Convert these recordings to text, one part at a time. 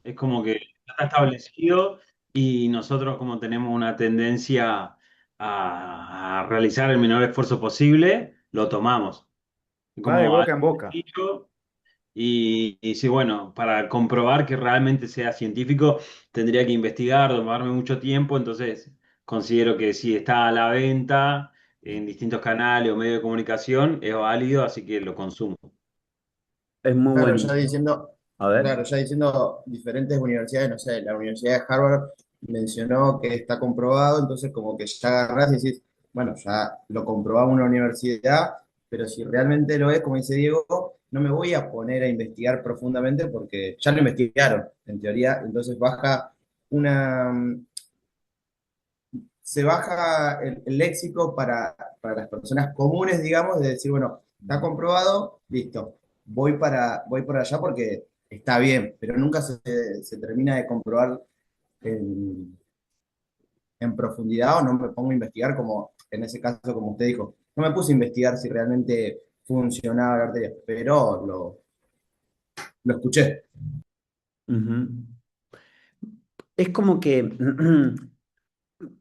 Es como que ya está establecido y nosotros como tenemos una tendencia a realizar el menor esfuerzo posible, lo tomamos. Va de Como algo boca en boca. sencillo. Y sí, bueno, para comprobar que realmente sea científico, tendría que investigar, tomarme mucho tiempo, entonces considero que si está a la venta en distintos canales o medios de comunicación, es válido, así que lo consumo. Es muy Claro, bueno. ya diciendo, A ver. claro, ya diciendo diferentes universidades, no sé, la Universidad de Harvard mencionó que está comprobado, entonces como que ya agarrás y decís, bueno, ya lo comprobamos en una universidad, pero si realmente lo es, como dice Diego, no me voy a poner a investigar profundamente porque ya lo investigaron, en teoría, entonces una, se baja el léxico para las personas comunes, digamos, de decir, bueno, está comprobado, listo, voy para allá porque está bien, pero nunca se termina de comprobar en, en profundidad o no me pongo a investigar como, en ese caso, como usted dijo, no me puse a investigar si realmente funcionaba la arteria, pero lo escuché. Ujú. Es como que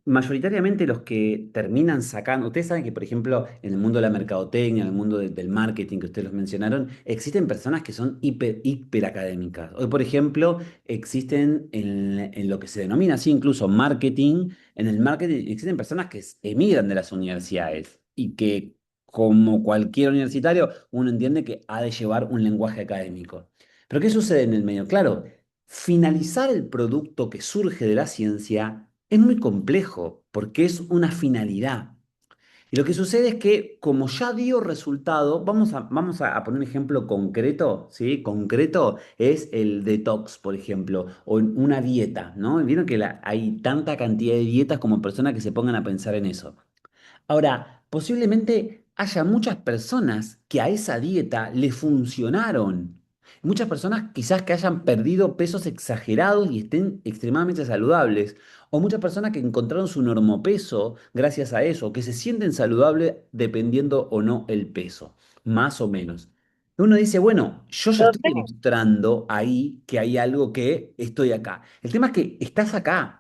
mayoritariamente los que terminan sacando, ustedes saben que, por ejemplo, en el mundo de la mercadotecnia, en el mundo del marketing que ustedes los mencionaron, existen personas que son hiper académicas. Hoy, por ejemplo, existen en lo que se denomina así incluso marketing, en el marketing existen personas que emigran de las universidades y que, como cualquier universitario, uno entiende que ha de llevar un lenguaje académico. Pero ¿qué sucede en el medio? Claro, finalizar el producto que surge de la ciencia es muy complejo porque es una finalidad. Y lo que sucede es que como ya dio resultado, vamos a poner un ejemplo concreto, ¿sí? Concreto es el detox, por ejemplo, o una dieta, ¿no? Vieron que hay tanta cantidad de dietas como personas que se pongan a pensar en eso. Ahora, posiblemente haya muchas personas que a esa dieta le funcionaron. Muchas personas quizás que hayan perdido pesos exagerados y estén extremadamente saludables. O muchas personas que encontraron su normopeso gracias a eso, que se sienten saludables dependiendo o no el peso, más o menos. Uno dice, bueno, yo ya estoy demostrando ahí que hay algo que estoy acá. El tema es que estás acá.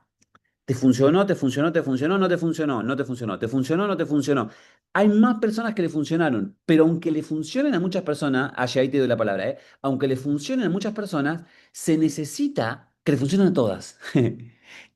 Te funcionó, te funcionó, te funcionó, no te funcionó, no te funcionó, te funcionó, no te funcionó. Hay más personas que le funcionaron, pero aunque le funcionen a muchas personas, allá ahí te doy la palabra, ¿eh? Aunque le funcionen a muchas personas, se necesita que le funcionen a todas.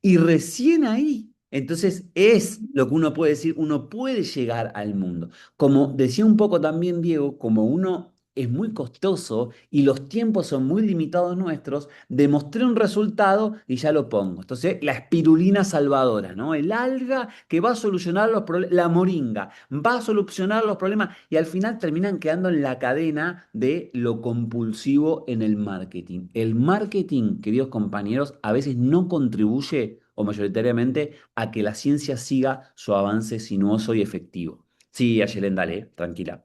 Y recién ahí, entonces es lo que uno puede decir, uno puede llegar al mundo. Como decía un poco también Diego, como uno es muy costoso y los tiempos son muy limitados nuestros, demostré un resultado y ya lo pongo. Entonces, la espirulina salvadora, ¿no? El alga que va a solucionar los problemas, la moringa, va a solucionar los problemas y al final terminan quedando en la cadena de lo compulsivo en el marketing. El marketing, queridos compañeros, a veces no contribuye o mayoritariamente a que la ciencia siga su avance sinuoso y efectivo. Sí, Ayelen, dale, tranquila.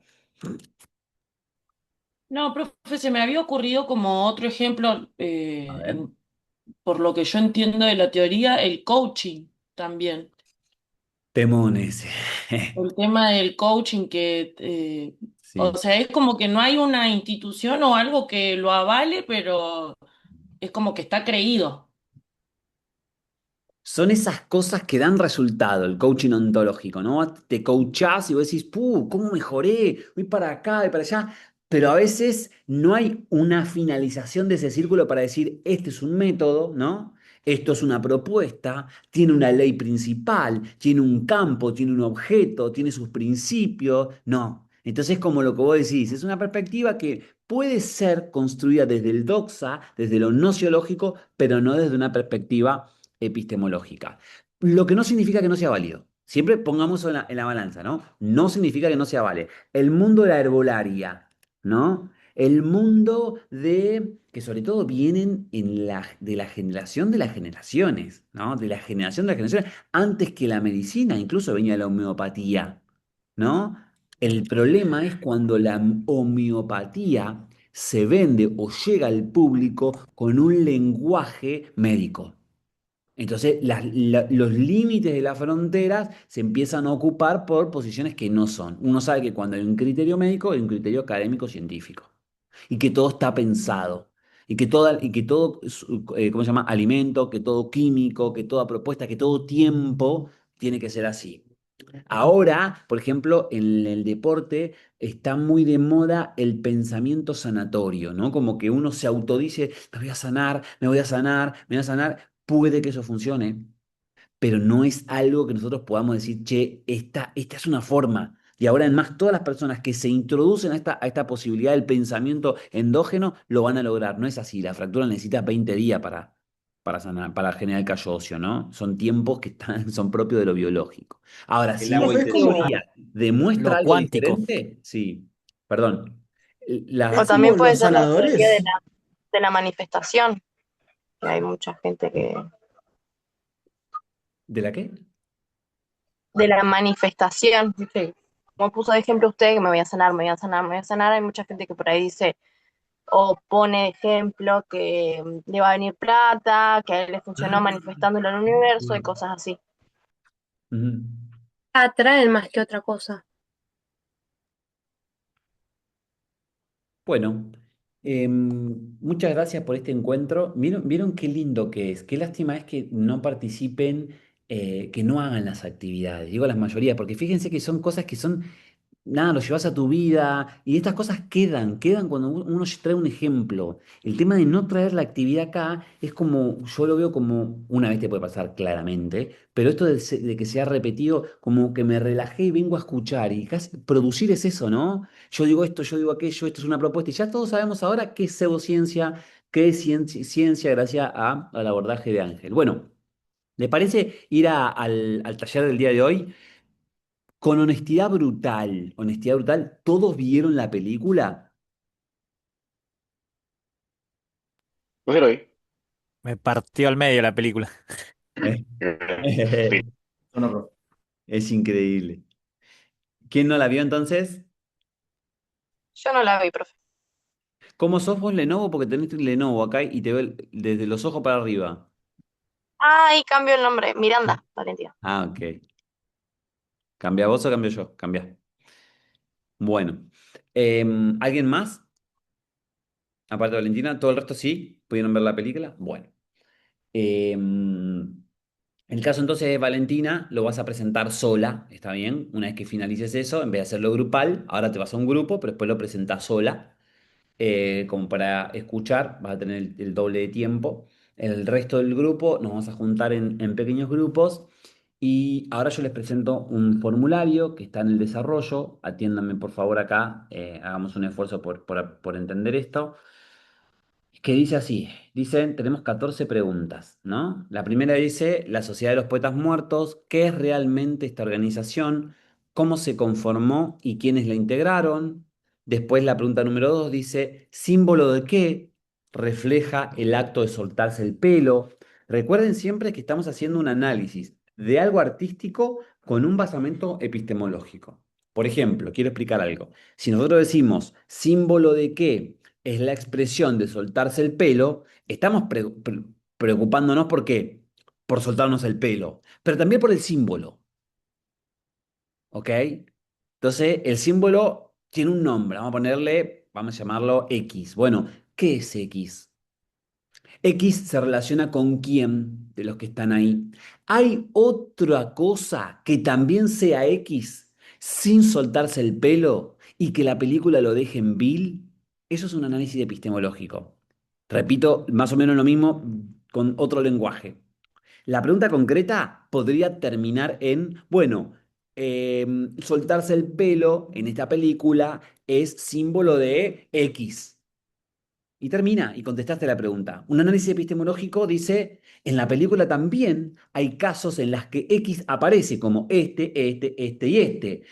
No, profe, se me había ocurrido como otro ejemplo, A ver. por lo que yo entiendo de la teoría, el coaching también. Temones. El tema del coaching que, o Sí. sea, es como que no hay una institución o algo que lo avale, pero es como que está creído. Son esas cosas que dan resultado, el coaching ontológico, ¿no? Te coachás y vos decís, ¡puh! ¿Cómo mejoré? Voy para acá, voy para allá. Pero a veces no hay una finalización de ese círculo para decir, este es un método, ¿no? Esto es una propuesta, tiene una ley principal, tiene un campo, tiene un objeto, tiene sus principios. No. Entonces, como lo que vos decís, es una perspectiva que puede ser construida desde el doxa, desde lo nociológico, pero no desde una perspectiva epistemológica. Lo que no significa que no sea válido. Siempre pongamos eso en la balanza, ¿no? No significa que no sea válido. El mundo de la herbolaria, ¿no? El mundo de, que sobre todo vienen de la generación de las generaciones, ¿no? De la generación de las generaciones, antes que la medicina, incluso venía la homeopatía, ¿no? El problema es cuando la homeopatía se vende o llega al público con un lenguaje médico. Entonces, los límites de las fronteras se empiezan a ocupar por posiciones que no son. Uno sabe que cuando hay un criterio médico hay un criterio académico científico y que todo está pensado. y que todo, ¿cómo se llama? Alimento, que todo químico, que toda propuesta, que todo tiempo tiene que ser así. Ahora, por ejemplo, en el deporte está muy de moda el pensamiento sanatorio, ¿no? Como que uno se autodice, me voy a sanar, me voy a sanar, me voy a sanar. Puede que eso funcione, pero no es algo que nosotros podamos decir, che, esta es una forma. Y ahora, además, todas las personas que se introducen a esta posibilidad del pensamiento endógeno lo van a lograr. No es así. La fractura necesita 20 días para sanar, para generar el callo óseo, ¿no? Son tiempos que son propios de lo biológico. Ahora, El si agua y esa Es como teoría demuestra Lo algo cuántico. diferente, sí, perdón. O Es Las, como también puede los ser la teoría sanadores. de la manifestación, que hay mucha gente que... ¿de la qué? De la manifestación, ¿viste? Como puso de ejemplo usted, que me voy a sanar, me voy a sanar, me voy a sanar, hay mucha gente que por ahí dice, o pone de ejemplo que le va a venir plata, que a él le funcionó manifestándolo en el universo y cosas así. Ujú. Atraen más que otra cosa. Bueno, muchas gracias por este encuentro. ¿Vieron qué lindo que es? Qué lástima es que no participen, que no hagan las actividades. Digo las mayorías, porque fíjense que son cosas que son, nada, lo llevas a tu vida y estas cosas quedan cuando uno trae un ejemplo. El tema de no traer la actividad acá es como, yo lo veo como, una vez te puede pasar claramente, pero esto de que sea repetido, como que me relajé y vengo a escuchar y casi producir es eso, ¿no? Yo digo esto, yo digo aquello, esto es una propuesta y ya todos sabemos ahora qué es pseudociencia, qué es ciencia gracias al abordaje de Ángel. Bueno, ¿le parece ir al taller del día de hoy? Con honestidad brutal, ¿todos vieron la película? No se lo vi. Me partió al medio la película. Eh, Sí. Bueno, profe. Es increíble. ¿Quién no la vio entonces? Yo no la vi, profe. ¿Cómo sos vos Lenovo? Porque tenés Lenovo acá y te veo desde los ojos para arriba. Ah, y cambio el nombre, Miranda, Valentina. Ah, ok. ¿Cambia vos o cambio yo? Cambia. Bueno. ¿Alguien más? Aparte de Valentina, ¿todo el resto sí? ¿Pudieron ver la película? Bueno. El caso entonces de Valentina lo vas a presentar sola, ¿está bien? Una vez que finalices eso, en vez de hacerlo grupal, ahora te vas a un grupo, pero después lo presentás sola, como para escuchar, vas a tener el doble de tiempo. El resto del grupo nos vamos a juntar en pequeños grupos y ahora yo les presento un formulario que está en el desarrollo. Atiéndanme por favor acá, hagamos un esfuerzo por entender esto. Que dice así, dicen, tenemos 14 preguntas, ¿no? La primera dice, la Sociedad de los Poetas Muertos, ¿qué es realmente esta organización? ¿Cómo se conformó y quiénes la integraron? Después la pregunta número 2 dice, ¿símbolo de qué refleja el acto de soltarse el pelo? Recuerden siempre que estamos haciendo un análisis de algo artístico con un basamento epistemológico. Por ejemplo, quiero explicar algo. Si nosotros decimos, ¿símbolo de qué es la expresión de soltarse el pelo, estamos preocupándonos por qué, por soltarnos el pelo, pero también por el símbolo, ¿ok? Entonces, el símbolo tiene un nombre, vamos a ponerle, vamos a llamarlo X. Bueno, ¿qué es X? X se relaciona con quién de los que están ahí. ¿Hay otra cosa que también sea X sin soltarse el pelo y que la película lo deje en vil? Eso es un análisis epistemológico. Repito, más o menos lo mismo con otro lenguaje. La pregunta concreta podría terminar en, bueno, soltarse el pelo en esta película es símbolo de X. Y termina, y contestaste la pregunta. Un análisis epistemológico dice, en la película también hay casos en las que X aparece como este y este,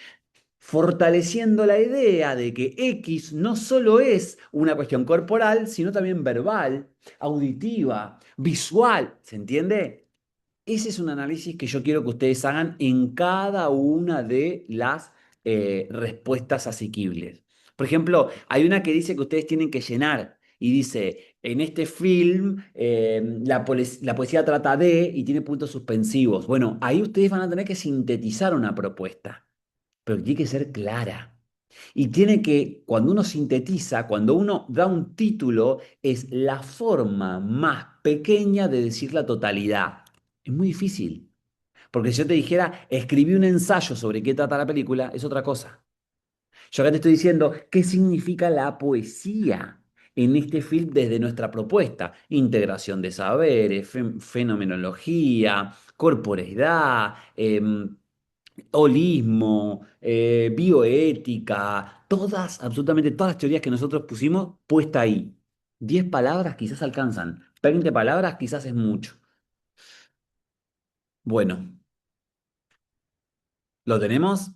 fortaleciendo la idea de que X no solo es una cuestión corporal, sino también verbal, auditiva, visual. ¿Se entiende? Ese es un análisis que yo quiero que ustedes hagan en cada una de las respuestas asequibles. Por ejemplo, hay una que dice que ustedes tienen que llenar y dice, en este film la poesía trata de y tiene puntos suspensivos. Bueno, ahí ustedes van a tener que sintetizar una propuesta, pero tiene que ser clara. Y tiene que, cuando uno sintetiza, cuando uno da un título, es la forma más pequeña de decir la totalidad. Es muy difícil. Porque si yo te dijera, escribí un ensayo sobre qué trata la película, es otra cosa. Yo acá te estoy diciendo qué significa la poesía en este film desde nuestra propuesta. Integración de saberes, fenomenología, corporeidad, holismo, bioética, todas, absolutamente todas las teorías que nosotros pusimos puesta ahí. 10 palabras quizás alcanzan, 20 palabras quizás es mucho. Bueno, ¿lo tenemos?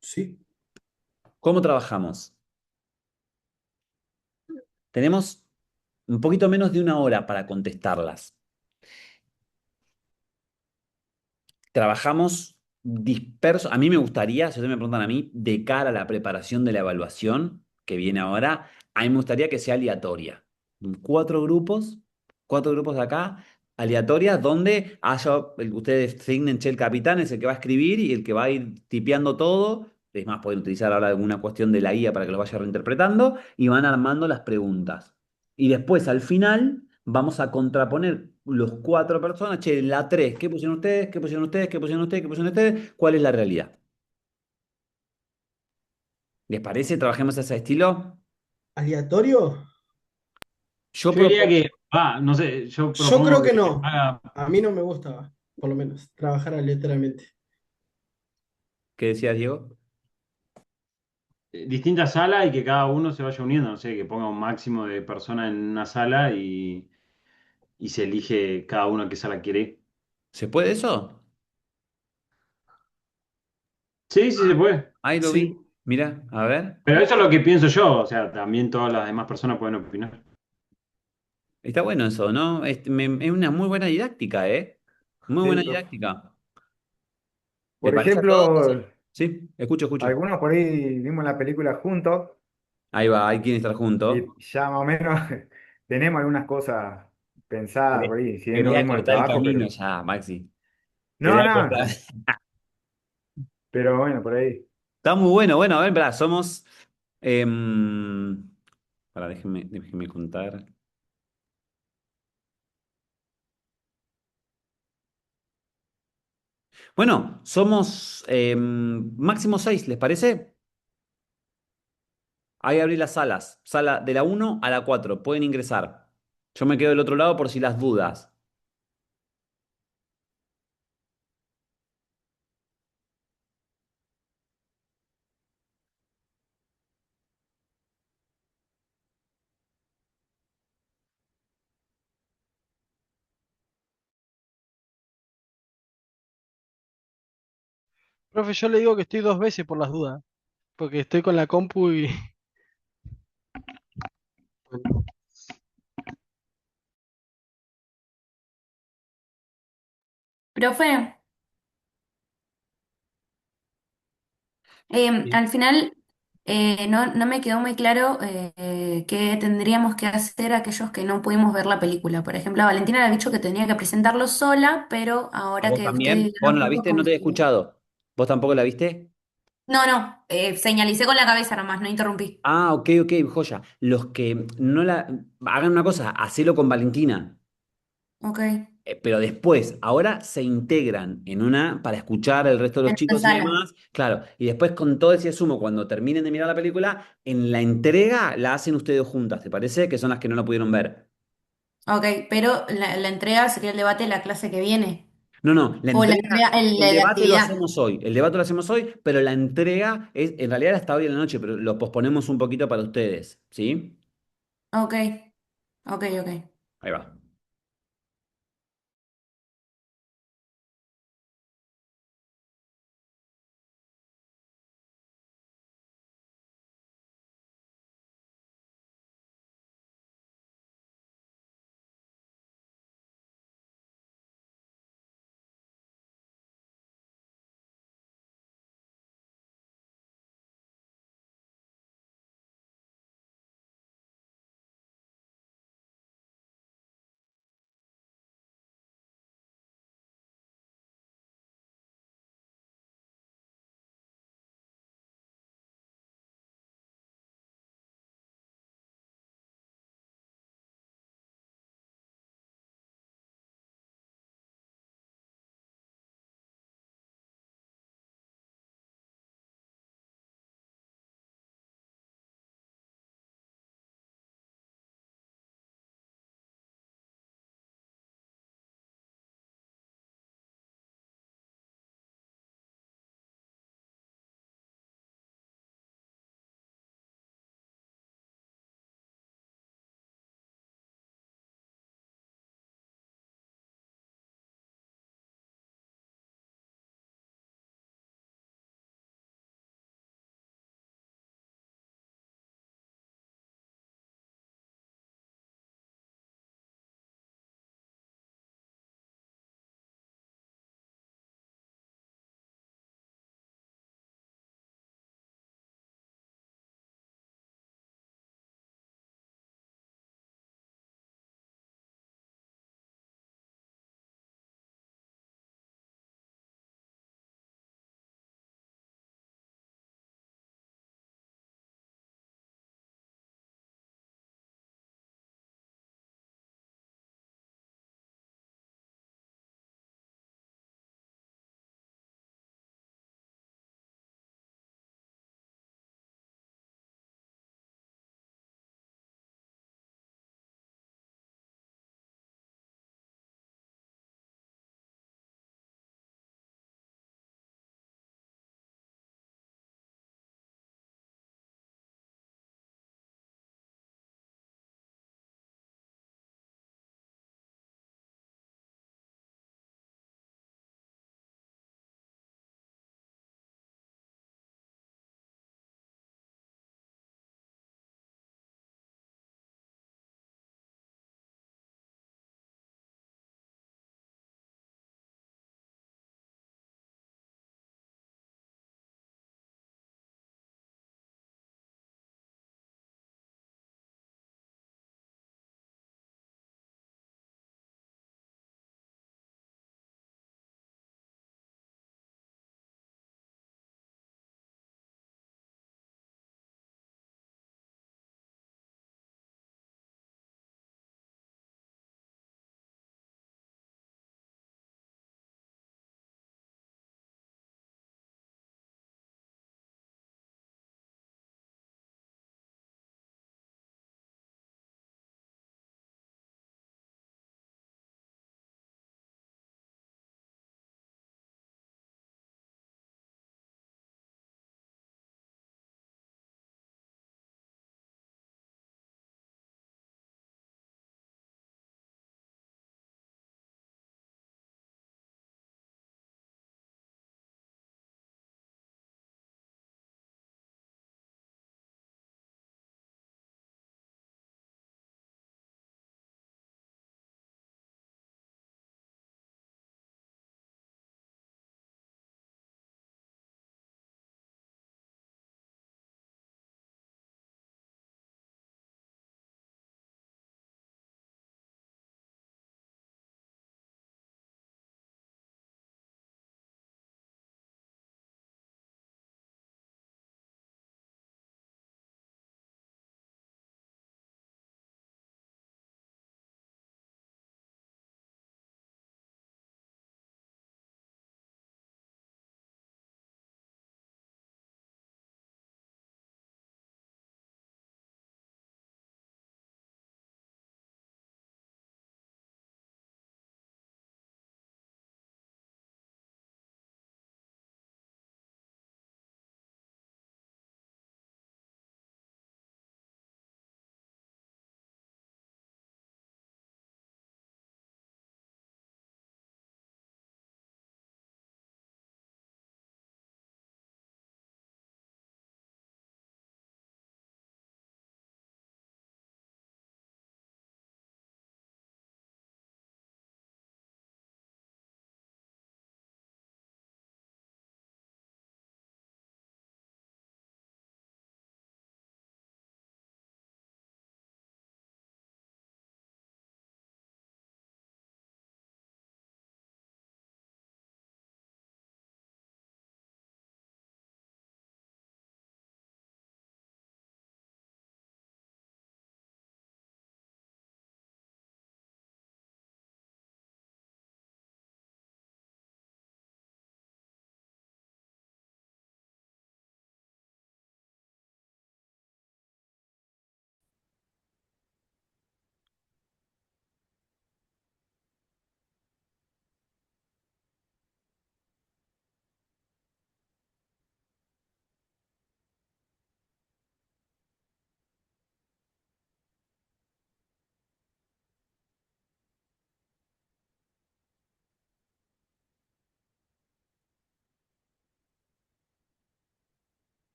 Sí. ¿Cómo trabajamos? Tenemos un poquito menos de una hora para contestarlas. Trabajamos disperso. A mí me gustaría, si ustedes me preguntan a mí, de cara a la preparación de la evaluación que viene ahora, a mí me gustaría que sea aleatoria. Cuatro grupos, cuatro grupos de acá, aleatorias, donde haya, ustedes designen, che, el capitán es el que va a escribir y el que va a ir tipeando todo. Es más, pueden utilizar ahora alguna cuestión de la guía para que lo vaya reinterpretando y van armando las preguntas. Y después, al final, vamos a contraponer los cuatro personas. Che, la tres, ¿qué pusieron ustedes? ¿Qué pusieron ustedes? ¿Qué pusieron ustedes? ¿Qué pusieron ustedes? ¿Cuál es la realidad? ¿Les parece? ¿Trabajemos a ese estilo? ¿Aleatorio? Yo Yo diría propongo. que, no sé, yo Yo creo propongo que que no. haga A mí no me gusta, por lo menos, trabajar aleatoriamente. ¿Qué decías, Diego? distintas salas y que cada uno se vaya uniendo, no sé, que ponga un máximo de personas en una sala y se elige cada uno a qué sala quiere ir. ¿Se puede eso? Sí, sí se puede. Ahí lo vi. Sí. Mira, a ver. Pero eso es lo que pienso yo, o sea, también todas las demás personas pueden opinar. Está bueno eso, ¿no? Es una muy buena didáctica, ¿eh? Muy Sí, buena profe. didáctica. ¿Le Por parece a todos? ejemplo, Sí, escucho, escucho. algunos por ahí vimos la película juntos Ahí va, hay quien estar junto. y ya más o menos tenemos algunas cosas pensadas por ahí, si bien no Quería vimos el cortar el trabajo, camino pero ya, Maxi. no, Quería cortar. no, pero bueno, por ahí. Está muy bueno. Bueno, a ver, pará, somos. Pará, déjenme contar. Bueno, somos máximo 6, ¿les parece? Ahí abrí las salas. Sala de la 1 a la 4. Pueden ingresar. Yo me quedo del otro lado por si las dudas. Profe, yo le digo que estoy dos veces por las dudas, porque estoy con la compu y... Profe, Sí. al final no me quedó muy claro qué tendríamos que hacer aquellos que no pudimos ver la película. Por ejemplo, a Valentina le ha dicho que tenía que presentarlo sola, pero ¿A ahora vos que ustedes también? ¿Vos dijeron no la juntos, viste? No ¿cómo te he sería? escuchado. ¿Vos tampoco la viste? No, señalicé con la cabeza nomás, no interrumpí. Ah, ok, ok, joya. Los que no la... Hagan una cosa, hacelo con Valentina. Ok, Pero después, ahora se integran en una para escuchar el resto de los en la chicos y sala. demás. Claro, y después con todo ese sumo, cuando terminen de mirar la película, en la entrega la hacen ustedes juntas, ¿te parece? Que son las que no la pudieron ver. Ok, pero la entrega sería el debate de la clase que viene. No, no, la O la entrega, entrega, el la debate lo actividad. hacemos hoy. El debate lo hacemos hoy, pero la entrega es, en realidad hasta hoy en la noche, pero lo posponemos un poquito para ustedes, ¿sí? Ok, ok. Ahí va.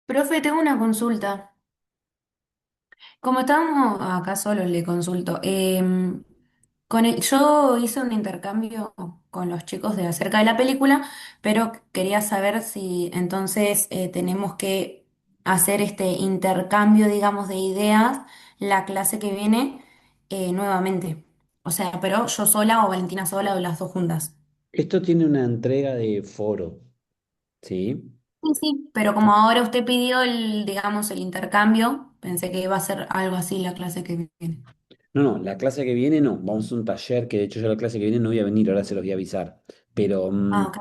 Profe, tengo una consulta. Como estábamos acá solos, le consulto. Yo hice un intercambio con los chicos de acerca de la película, pero quería saber si entonces tenemos que hacer este intercambio, digamos, de ideas la clase que viene nuevamente. O sea, pero yo sola o Valentina sola o las dos juntas. Esto tiene una entrega de foro, ¿sí? Sí, sí. Pero como ahora usted pidió el, digamos, el intercambio, pensé que iba a ser algo así la clase que viene. No, no, la clase que viene no, vamos a un taller que de hecho yo la clase que viene no voy a venir, ahora se los voy a avisar. Pero Ah, ok.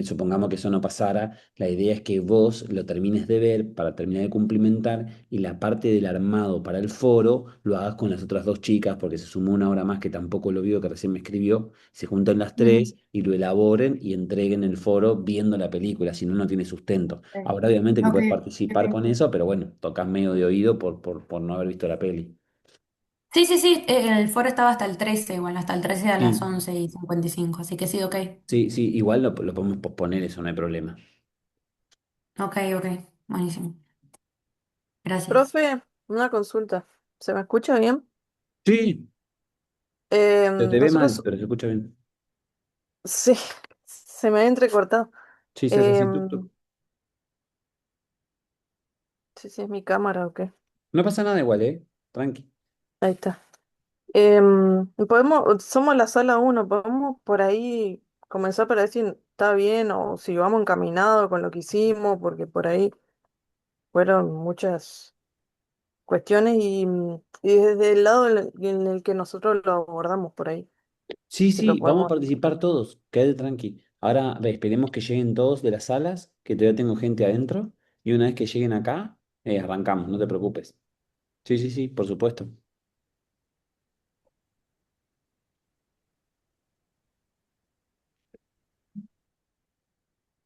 supongamos que eso no pasara, la idea es que vos lo termines de ver para terminar de cumplimentar y la parte del armado para el foro lo hagas con las otras dos chicas porque se sumó una hora más que tampoco lo vio, que recién me escribió, se juntan las Mm, tres y lo elaboren y entreguen el foro viendo la película, si no, no tiene sustento. Ahora obviamente que ok, puedes participar ok. con eso, pero bueno, tocas medio de oído por no haber visto la peli. Sí, sí, sí, el foro estaba hasta el 13, igual, hasta el 13 a las Sí. 11:55, así que sí, ok. Sí, sí, igual lo podemos posponer, eso no hay problema. Ok, ok, buenísimo. Gracias. Profe, una consulta. ¿Se me escucha bien? Sí, se te ve mal, Nosotros, pero se escucha bien. sí, se me ha entrecortado. Sí, se hace así, tuk, tuk. Em, sí, sí, es mi cámara, ok. No pasa nada igual, ¿eh? Tranqui. Ahí está. Somos la sala uno, podemos por ahí comenzar para ver si está bien o si vamos encaminados con lo que hicimos, porque por ahí fueron muchas cuestiones y desde el lado en el que nosotros lo abordamos por ahí, Sí, si lo sí, vamos a podemos. participar todos, quédate tranqui. Ahora esperemos que lleguen todos de las salas, que todavía tengo gente adentro, y una vez que lleguen acá, arrancamos, no te preocupes. Sí, sí, sí, por supuesto.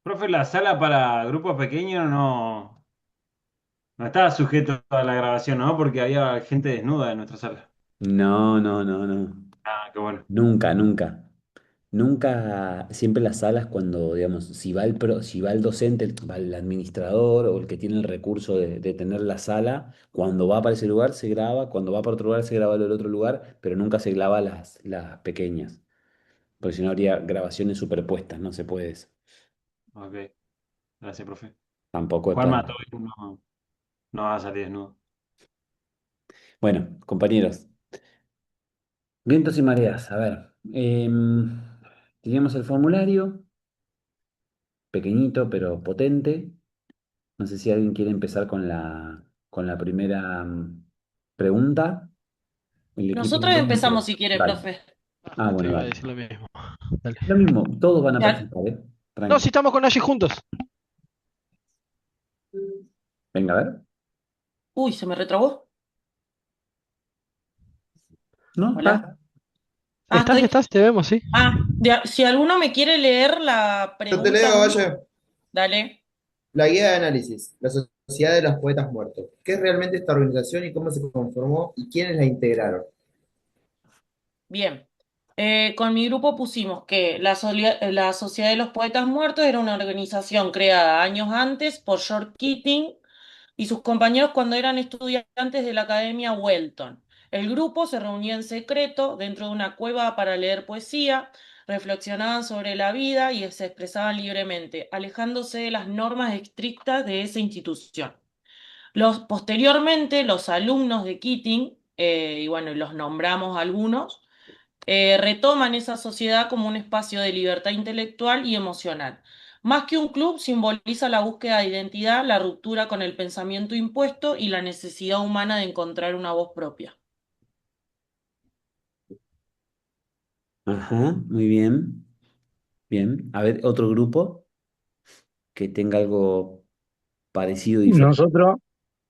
Profe, la sala para grupos pequeños no estaba sujeto a la grabación, ¿no? Porque había gente desnuda en nuestra sala. No, no, no, no. Ah, qué bueno. Nunca, nunca. Nunca, siempre las salas cuando, digamos, si va el docente, va el administrador o el que tiene el recurso de tener la sala, cuando va para ese lugar se graba, cuando va para otro lugar se graba el otro lugar, pero nunca se graba las pequeñas, porque si no habría grabaciones superpuestas, no se puede eso. Ok, gracias, profe. Tampoco es Juanma, para... todo bien, no va a salir desnudo. Bueno, compañeros, vientos y mareas, a ver, teníamos el formulario, pequeñito pero potente. No sé si alguien quiere empezar con la primera pregunta. El equipo Nosotros número uno, empezamos si quiere, dale. profe. Ah, Te bueno, iba a dale. decir lo mismo. Dale. Lo mismo, todos van a Ya. participar, ¿eh? No, si Tranqui. estamos con Nashi juntos. Venga, a ver. Uy, se me retrabó. ¿No? Hola. ¿Está? Estoy. ¿Estás? Te vemos, sí. Si alguno me quiere leer la Yo te pregunta leo, uno, Valle. dale. La guía de análisis, la Sociedad de los Poetas Muertos. ¿Qué es realmente esta organización y cómo se conformó y quiénes la integraron? Bien. Con mi grupo pusimos que la Sociedad de los Poetas Muertos era una organización creada años antes por George Keating y sus compañeros cuando eran estudiantes de la Academia Welton. El grupo se reunía en secreto dentro de una cueva para leer poesía, reflexionaban sobre la vida y se expresaban libremente, alejándose de las normas estrictas de esa institución. Posteriormente, los alumnos de Keating, y bueno, los nombramos algunos, retoman esa sociedad como un espacio de libertad intelectual y emocional. Más que un club, simboliza la búsqueda de identidad, la ruptura con el pensamiento impuesto y la necesidad humana de encontrar una voz propia. Ajá, muy bien. Bien. A ver, otro grupo que tenga algo parecido, diferente. Nosotros,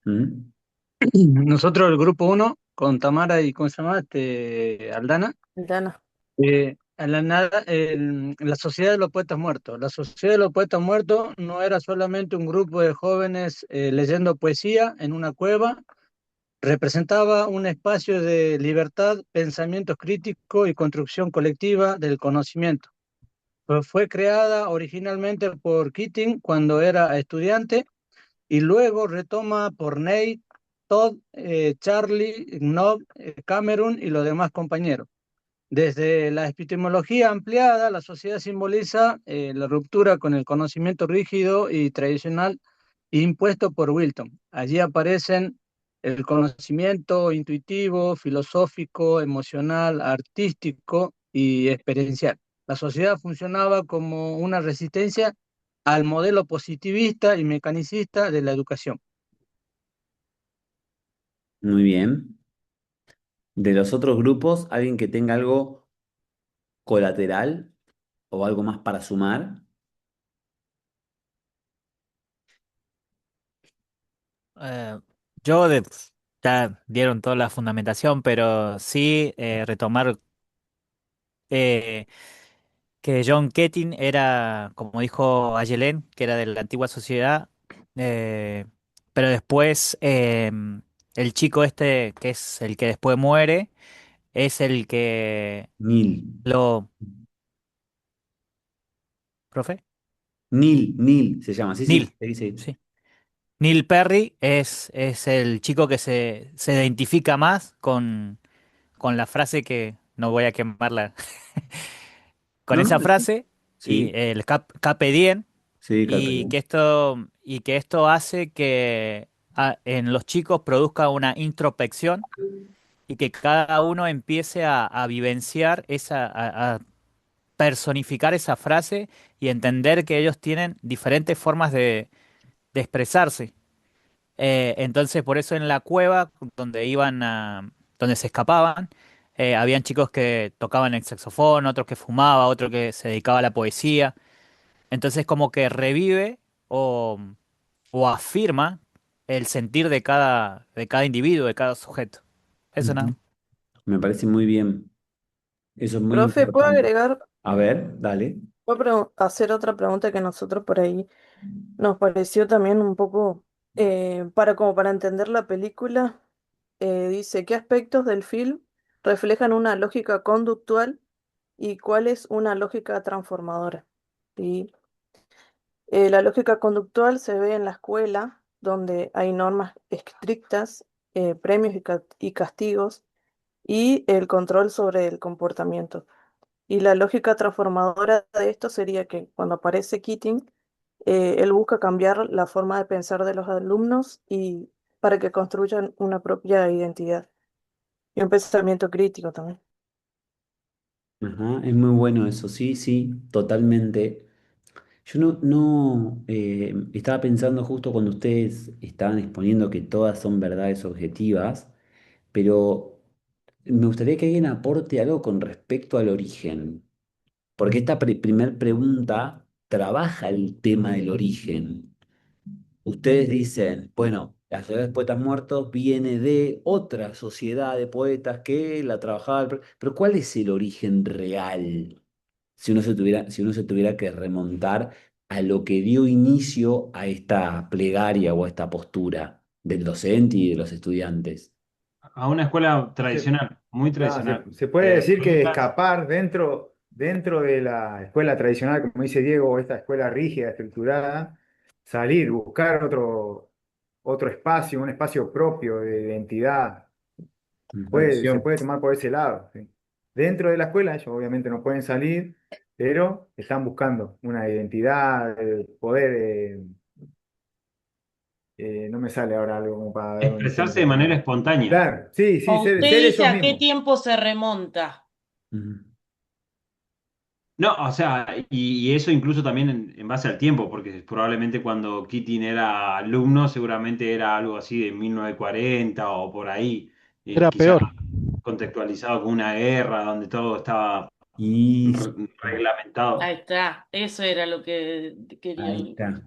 ¿Mm? nosotros el grupo uno con Tamara y ¿cómo se llama? Aldana, Dana. la Sociedad de los Poetas Muertos. La Sociedad de los Poetas Muertos no era solamente un grupo de jóvenes leyendo poesía en una cueva, representaba un espacio de libertad, pensamiento crítico y construcción colectiva del conocimiento. Fue creada originalmente por Keating cuando era estudiante y luego retoma por Nate, Todd, Charlie, Knob, Cameron y los demás compañeros. Desde la epistemología ampliada, la sociedad simboliza la ruptura con el conocimiento rígido y tradicional impuesto por Wilton. Allí aparecen el conocimiento intuitivo, filosófico, emocional, artístico y experiencial. La sociedad funcionaba como una resistencia al modelo positivista y mecanicista de la educación. Muy bien. De los otros grupos, alguien que tenga algo colateral o algo más para sumar. Eh, ya dieron toda la fundamentación, pero sí retomar eh, que John Keating era, como dijo Ayelen, que era de la antigua sociedad, eh, pero después el chico este, que es el que después muere, es el que Neil. lo... ¿Profe? Neil se llama. Sí, sí, Neil, se dice. sí. Neil Perry es el chico que se identifica más con la frase que no voy a quemarla, con No, no, esa frase y sí, el Carpe Diem sí, Carpe Diem. y que esto hace que en los chicos produzca una introspección y que cada uno empiece a vivenciar a personificar esa frase y entender que ellos tienen diferentes formas de expresarse. Entonces, por eso en la cueva donde se escapaban, habían chicos que tocaban el saxofón, otros que fumaban, otro que se dedicaba a la poesía. Entonces, como que revive o, o afirma el sentir de cada individuo, de cada sujeto. Eso nada. Ujú. Me parece muy bien. Eso es muy Profe, ¿puedo importante. agregar, A ver, dale. hacer otra pregunta que a nosotros por ahí nos pareció también un poco, como para entender la película? Dice, ¿qué aspectos del film reflejan una lógica conductual y cuál es una lógica transformadora? ¿Sí? La lógica conductual se ve en la escuela, donde hay normas estrictas, premios y castigos, y el control sobre el comportamiento. Y la lógica transformadora de esto sería que cuando aparece Keating, él busca cambiar la forma de pensar de los alumnos y para que construyan una propia identidad y un pensamiento crítico también. Ajá, es muy bueno eso, sí, sí, totalmente. Yo estaba pensando justo cuando ustedes estaban exponiendo que todas son verdades objetivas, pero me gustaría que alguien aporte algo con respecto al origen, porque esta primer pregunta trabaja el tema del origen. Ustedes dicen, bueno, la sociedad de poetas muertos viene de otra sociedad de poetas que la trabajaba, pero ¿cuál es el origen real? Si uno se tuviera que remontar a lo que dio inicio a esta plegaria o a esta postura del docente y de los estudiantes. A una escuela Se, tradicional, muy claro, tradicional. se puede decir que Poetas. escapar dentro de la escuela tradicional, como dice Diego, esta escuela rígida, estructurada, salir, buscar otro espacio, un espacio propio de identidad, se Conexión. puede tomar por ese lado. ¿Sí? Dentro de la escuela, ellos obviamente no pueden salir, pero están buscando una identidad, poder, no me sale ahora algo como para dar un Expresarse de ejemplo. manera espontánea. Claro, sí, sí, O ser usted dice ellos a qué mismos. tiempo se remonta. Ujú. No, o sea, y eso incluso también en base al tiempo, porque probablemente cuando Keating era alumno, seguramente era algo así de 1940 o por ahí, Era quizás peor. contextualizado con una guerra donde todo estaba Y reglamentado. Ahí está, eso era lo que ahí querían. está.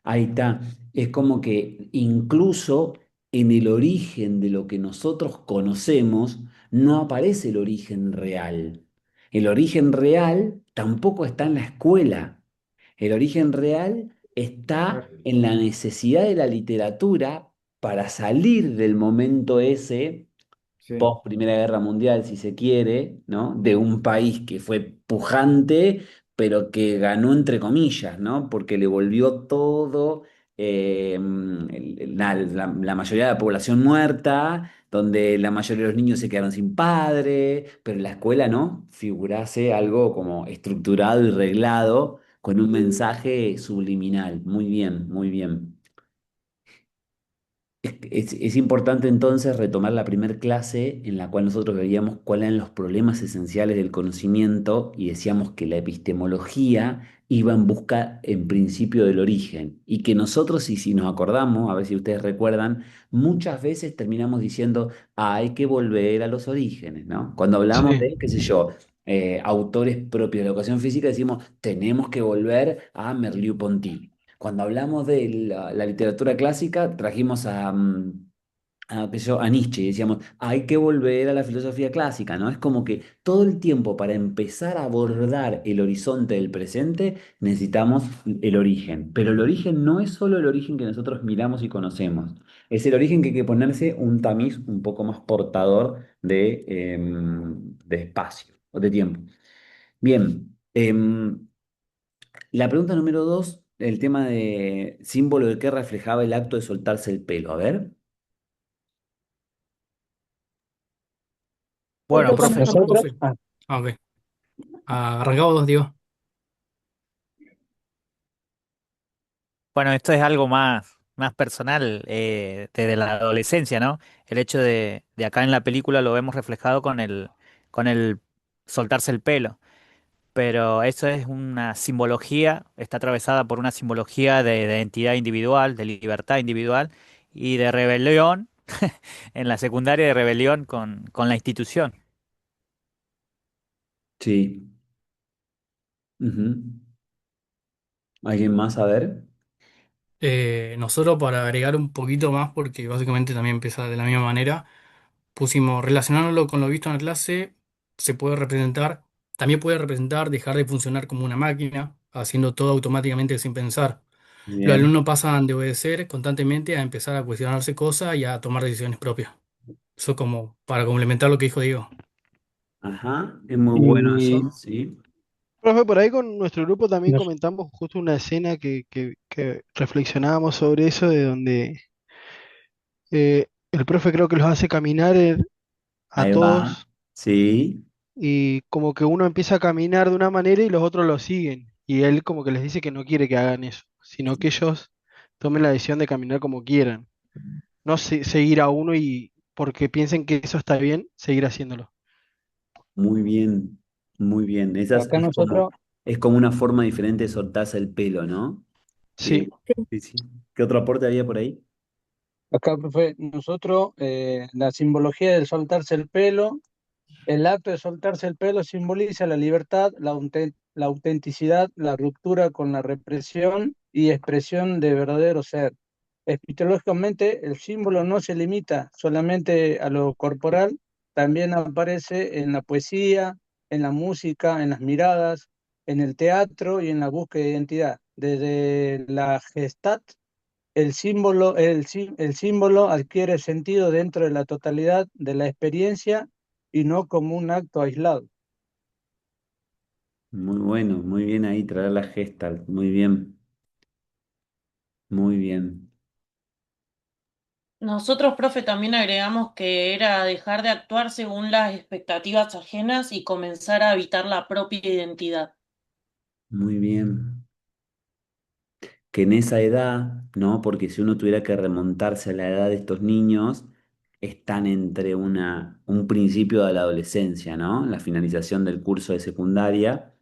Ahí está. Es como que incluso en el origen de lo que nosotros conocemos no aparece el origen real. El origen real tampoco está en la escuela. El origen real está en la necesidad de la literatura para salir del momento ese, Sí. post Primera Guerra Mundial, si se quiere, ¿no? De un país que fue pujante, pero que ganó entre comillas, ¿no? Porque le volvió todo la mayoría de la población muerta, donde la mayoría de los niños se quedaron sin padre, pero en la escuela no, figurase algo como estructurado y reglado con un mensaje subliminal. Muy bien, muy bien. Es importante entonces retomar la primera clase en la cual nosotros veíamos cuáles eran los problemas esenciales del conocimiento y decíamos que la epistemología iba en busca en principio del origen y que nosotros, y si nos acordamos, a ver si ustedes recuerdan, muchas veces terminamos diciendo: "Ah, hay que volver a los orígenes", ¿no? Cuando hablamos Sí. de, qué sé yo, autores propios de la educación física, decimos: "Tenemos que volver a Merleau-Ponty". Cuando hablamos de la literatura clásica, trajimos qué sé yo, a Nietzsche y decíamos, hay que volver a la filosofía clásica, ¿no? Es como que todo el tiempo para empezar a abordar el horizonte del presente necesitamos el origen. Pero el origen no es solo el origen que nosotros miramos y conocemos, es el origen que hay que ponerse un tamiz un poco más portador de espacio o de tiempo. Bien. La pregunta número dos, el tema de símbolo de qué reflejaba el acto de soltarse el pelo. A ver. Bueno, Entonces profe, nosotros, Profe. Ah, ok. Arrancamos, digo. bueno, esto es algo más personal, desde la adolescencia, ¿no? El hecho de acá en la película lo vemos reflejado con el soltarse el pelo. Pero eso es una simbología, está atravesada por una simbología de identidad individual, de libertad individual y de rebelión, en la secundaria de rebelión con la institución. Sí. Ujú. ¿Alguien más? A ver. Nosotros para agregar un poquito más, porque básicamente también empieza de la misma manera, pusimos relacionándolo con lo visto en la clase, se puede representar, también puede representar dejar de funcionar como una máquina, haciendo todo automáticamente sin pensar. Los Bien. alumnos pasan de obedecer constantemente a empezar a cuestionarse cosas y a tomar decisiones propias. Eso como para complementar lo que dijo Diego. Ajá. Es muy bueno Y, eso. Sí. profe, por ahí con nuestro grupo también nos- comentamos justo una escena que reflexionábamos sobre eso, de donde el profe creo que los hace caminar a Ahí va. todos Sí. y como que uno empieza a caminar de una manera y los otros lo siguen. Y él como que les dice que no quiere que hagan eso, sino que ellos tomen la decisión de caminar como quieran. No seguir a uno y porque piensen que eso está bien, seguir haciéndolo. Muy bien. Muy bien. acá nosotros, Es como una forma diferente de soltarse el pelo, ¿no? Sí, Sí. Sí, sí. ¿Qué otro aporte había por ahí? acá, profe, nosotros, la simbología del soltarse el pelo. El acto de soltarse el pelo simboliza la libertad, la autenticidad, la ruptura con la represión y expresión de verdadero ser. Epistemológicamente, el símbolo no se limita solamente a lo corporal, también aparece en la poesía, en la música, en las miradas, en el teatro y en la búsqueda de identidad. Desde la Gestalt, el símbolo adquiere sentido dentro de la totalidad de la experiencia y no como un acto aislado. Muy bueno. Muy bien ahí traer la Gestalt. Muy bien. Muy bien. Nosotros, profe, también agregamos que era dejar de actuar según las expectativas ajenas y comenzar a habitar la propia identidad. Muy bien. Que en esa edad, ¿no? Porque si uno tuviera que remontarse a la edad de estos niños, están entre un principio de la adolescencia, ¿no? La finalización del curso de secundaria,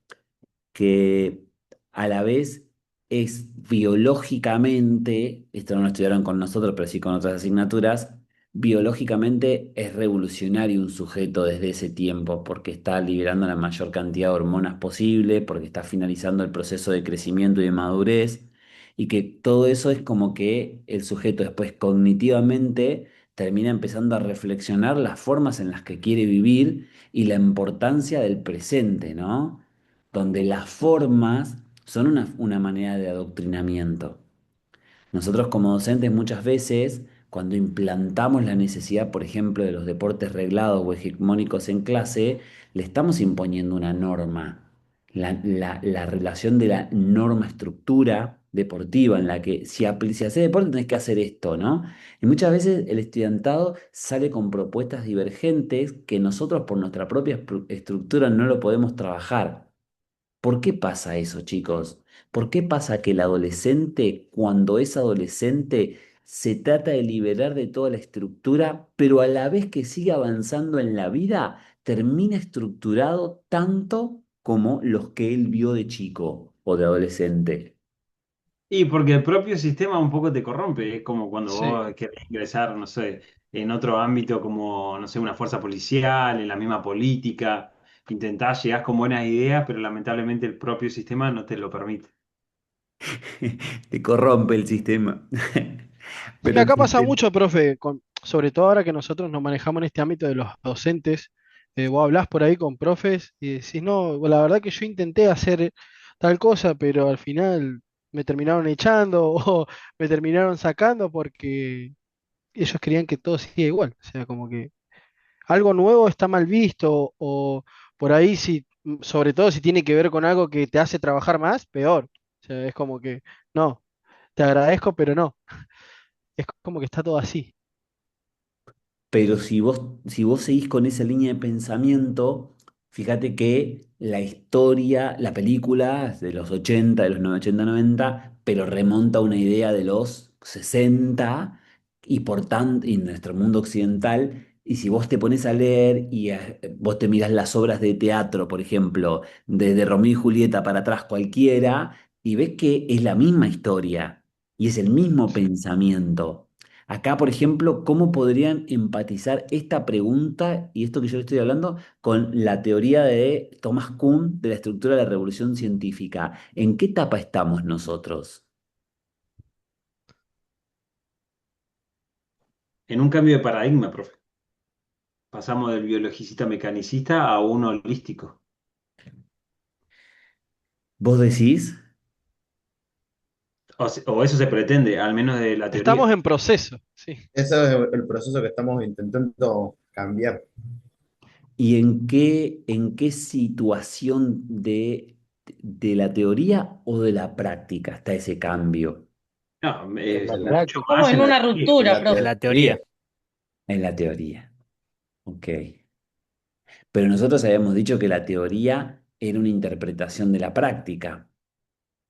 que a la vez es biológicamente, esto no lo estudiaron con nosotros, pero sí con otras asignaturas, biológicamente es revolucionario un sujeto desde ese tiempo, porque está liberando la mayor cantidad de hormonas posible, porque está finalizando el proceso de crecimiento y de madurez, y que todo eso es como que el sujeto después cognitivamente termina empezando a reflexionar las formas en las que quiere vivir y la importancia del presente, ¿no? Donde las formas son una manera de adoctrinamiento. Nosotros como docentes muchas veces, cuando implantamos la necesidad, por ejemplo, de los deportes reglados o hegemónicos en clase, le estamos imponiendo una norma. La relación de la norma-estructura deportiva en la que si haces deporte tenés que hacer esto, ¿no? Y muchas veces el estudiantado sale con propuestas divergentes que nosotros por nuestra propia estructura no lo podemos trabajar. ¿Por qué pasa eso, chicos? ¿Por qué pasa que el adolescente, cuando es adolescente, se trata de liberar de toda la estructura, pero a la vez que sigue avanzando en la vida, termina estructurado tanto como los que él vio de chico o de adolescente? Y porque el propio sistema un poco te corrompe, es como cuando Sí. vos querés ingresar, no sé, en otro ámbito como, no sé, una fuerza policial, en la misma política, intentás, llegás con buenas ideas, pero lamentablemente el propio sistema no te lo permite. Te corrompe el sistema. Sí, Pero el acá pasa sistema... mucho, profe, sobre todo ahora que nosotros nos manejamos en este ámbito de los docentes. Vos hablás por ahí con profes y decís, no, la verdad que yo intenté hacer tal cosa, pero al final me terminaron echando o me terminaron sacando porque ellos querían que todo siga igual. O sea, como que algo nuevo está mal visto o por ahí si, sobre todo si tiene que ver con algo que te hace trabajar más, peor. O sea, es como que, no, te agradezco, pero no. Es como que está todo así. Pero si vos seguís con esa línea de pensamiento, fíjate que la historia, la película es de los 80, de los 80, 90, pero remonta a una idea de los 60 y por tanto, en nuestro mundo occidental, y si vos te pones a leer y vos te mirás las obras de teatro, por ejemplo, desde Romeo y Julieta para atrás cualquiera, y ves que es la misma historia y es el mismo pensamiento. Acá, por ejemplo, ¿cómo podrían empatizar esta pregunta y esto que yo le estoy hablando con la teoría de Thomas Kuhn de la estructura de la revolución científica? ¿En qué etapa estamos nosotros? En un cambio de paradigma, profe. Pasamos del biologicista mecanicista a uno holístico. ¿Vos decís? O eso se pretende, al menos de la Estamos teoría. en proceso, sí. Ese es el proceso que estamos intentando cambiar. ¿Y en qué situación de la teoría o de la práctica está ese cambio? No, En la mucho práctica. Como más en en la una teoría. En ruptura, la De profe. la teoría. teoría. En la teoría, ok. Pero nosotros habíamos dicho que la teoría era una interpretación de la práctica.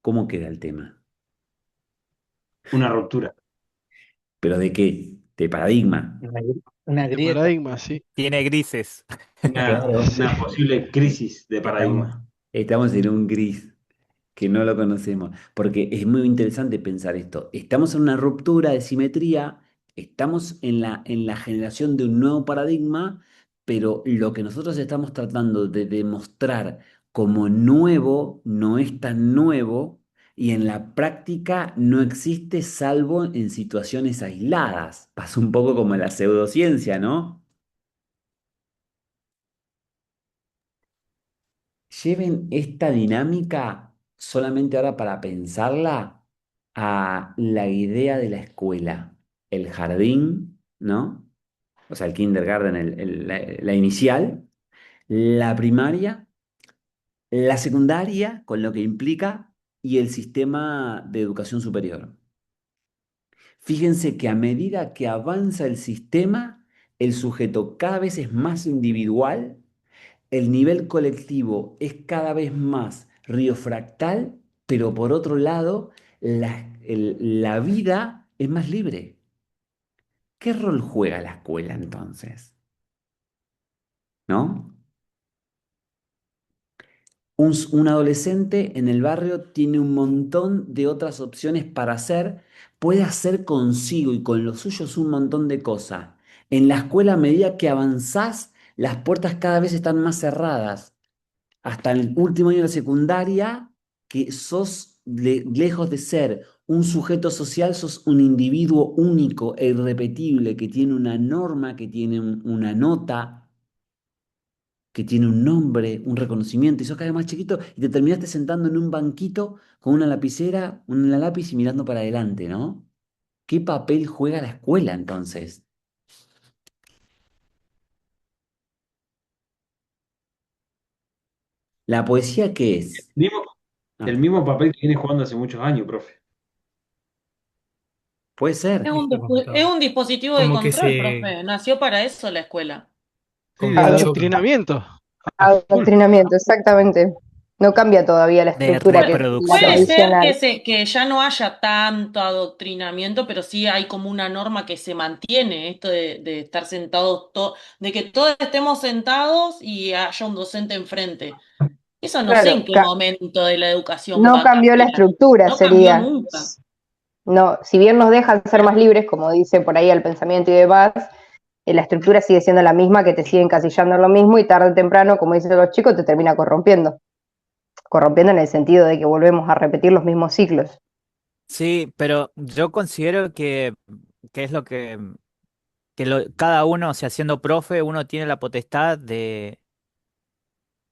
¿Cómo queda el tema? Una ruptura. ¿Pero de qué? ¿De paradigma? Una De grieta. paradigma, sí. Tiene grises. Claro. Una posible crisis de Estamos, paradigma. estamos en un gris que no lo conocemos, porque es muy interesante pensar esto. Estamos en una ruptura de simetría, estamos en la generación de un nuevo paradigma, pero lo que nosotros estamos tratando de demostrar como nuevo no es tan nuevo y en la práctica no existe salvo en situaciones aisladas. Pasa un poco como en la pseudociencia, ¿no? Lleven esta dinámica solamente ahora para pensarla a la idea de la escuela, el jardín, ¿no? O sea, el kindergarten, la inicial, la primaria, la secundaria, con lo que implica, y el sistema de educación superior. Fíjense que a medida que avanza el sistema, el sujeto cada vez es más individual, el nivel colectivo es cada vez más riofractal, pero por otro lado, la vida es más libre. ¿Qué rol juega la escuela entonces? ¿No? Un adolescente en el barrio tiene un montón de otras opciones para hacer, puede hacer consigo y con los suyos un montón de cosas. En la escuela, a medida que avanzás, las puertas cada vez están más cerradas. Hasta el último año de la secundaria, que sos lejos de ser un sujeto social, sos un individuo único e irrepetible, que tiene una norma, que tiene una nota, que tiene un nombre, un reconocimiento, y sos cada vez más chiquito y te terminaste sentando en un banquito con una lapicera, un lápiz y mirando para adelante, ¿no? ¿Qué papel juega la escuela entonces? ¿La poesía qué es? Mismo- Ah, el mismo papel que viene jugando hace muchos años, profe. Puede ser. Es un dispositivo de Como que control, se, profe. Nació para eso la escuela. Sí, como de que se Ado- chocan. adoctrinamiento. A full. Adoctrinamiento, exactamente. No cambia todavía la De estructura que es la Puede reproducción. ser tradicional. que ya no haya tanto adoctrinamiento, pero sí hay como una norma que se mantiene, esto de estar sentados, de que todos estemos sentados y haya un docente enfrente. Eso no sé Claro, en qué momento de la educación no va a cambió la cambiar. estructura, No cambió sería. nunca. No, si bien nos dejan ser más libres, como dice por ahí el pensamiento y demás, la estructura sigue siendo la misma, que te sigue encasillando en lo mismo y tarde o temprano, como dicen los chicos, te termina corrompiendo. Corrompiendo en el sentido de que volvemos a repetir los mismos ciclos. Sí, pero yo considero que es lo cada uno, o sea, siendo profe, uno tiene la potestad de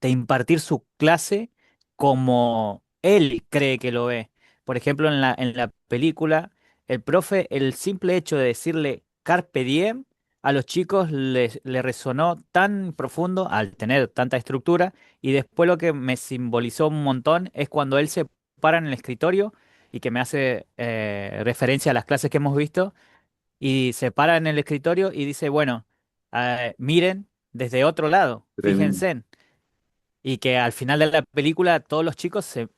impartir su clase como él cree que lo ve. Por ejemplo, en la película, el profe, el simple hecho de decirle Carpe diem, a los chicos le resonó tan profundo al tener tanta estructura, y después lo que me simbolizó un montón es cuando él se para en el escritorio y que me hace referencia a las clases que hemos visto, y se para en el escritorio y dice, bueno, miren desde otro lado, Tremendo. fíjense. Y que al final de la película todos los chicos se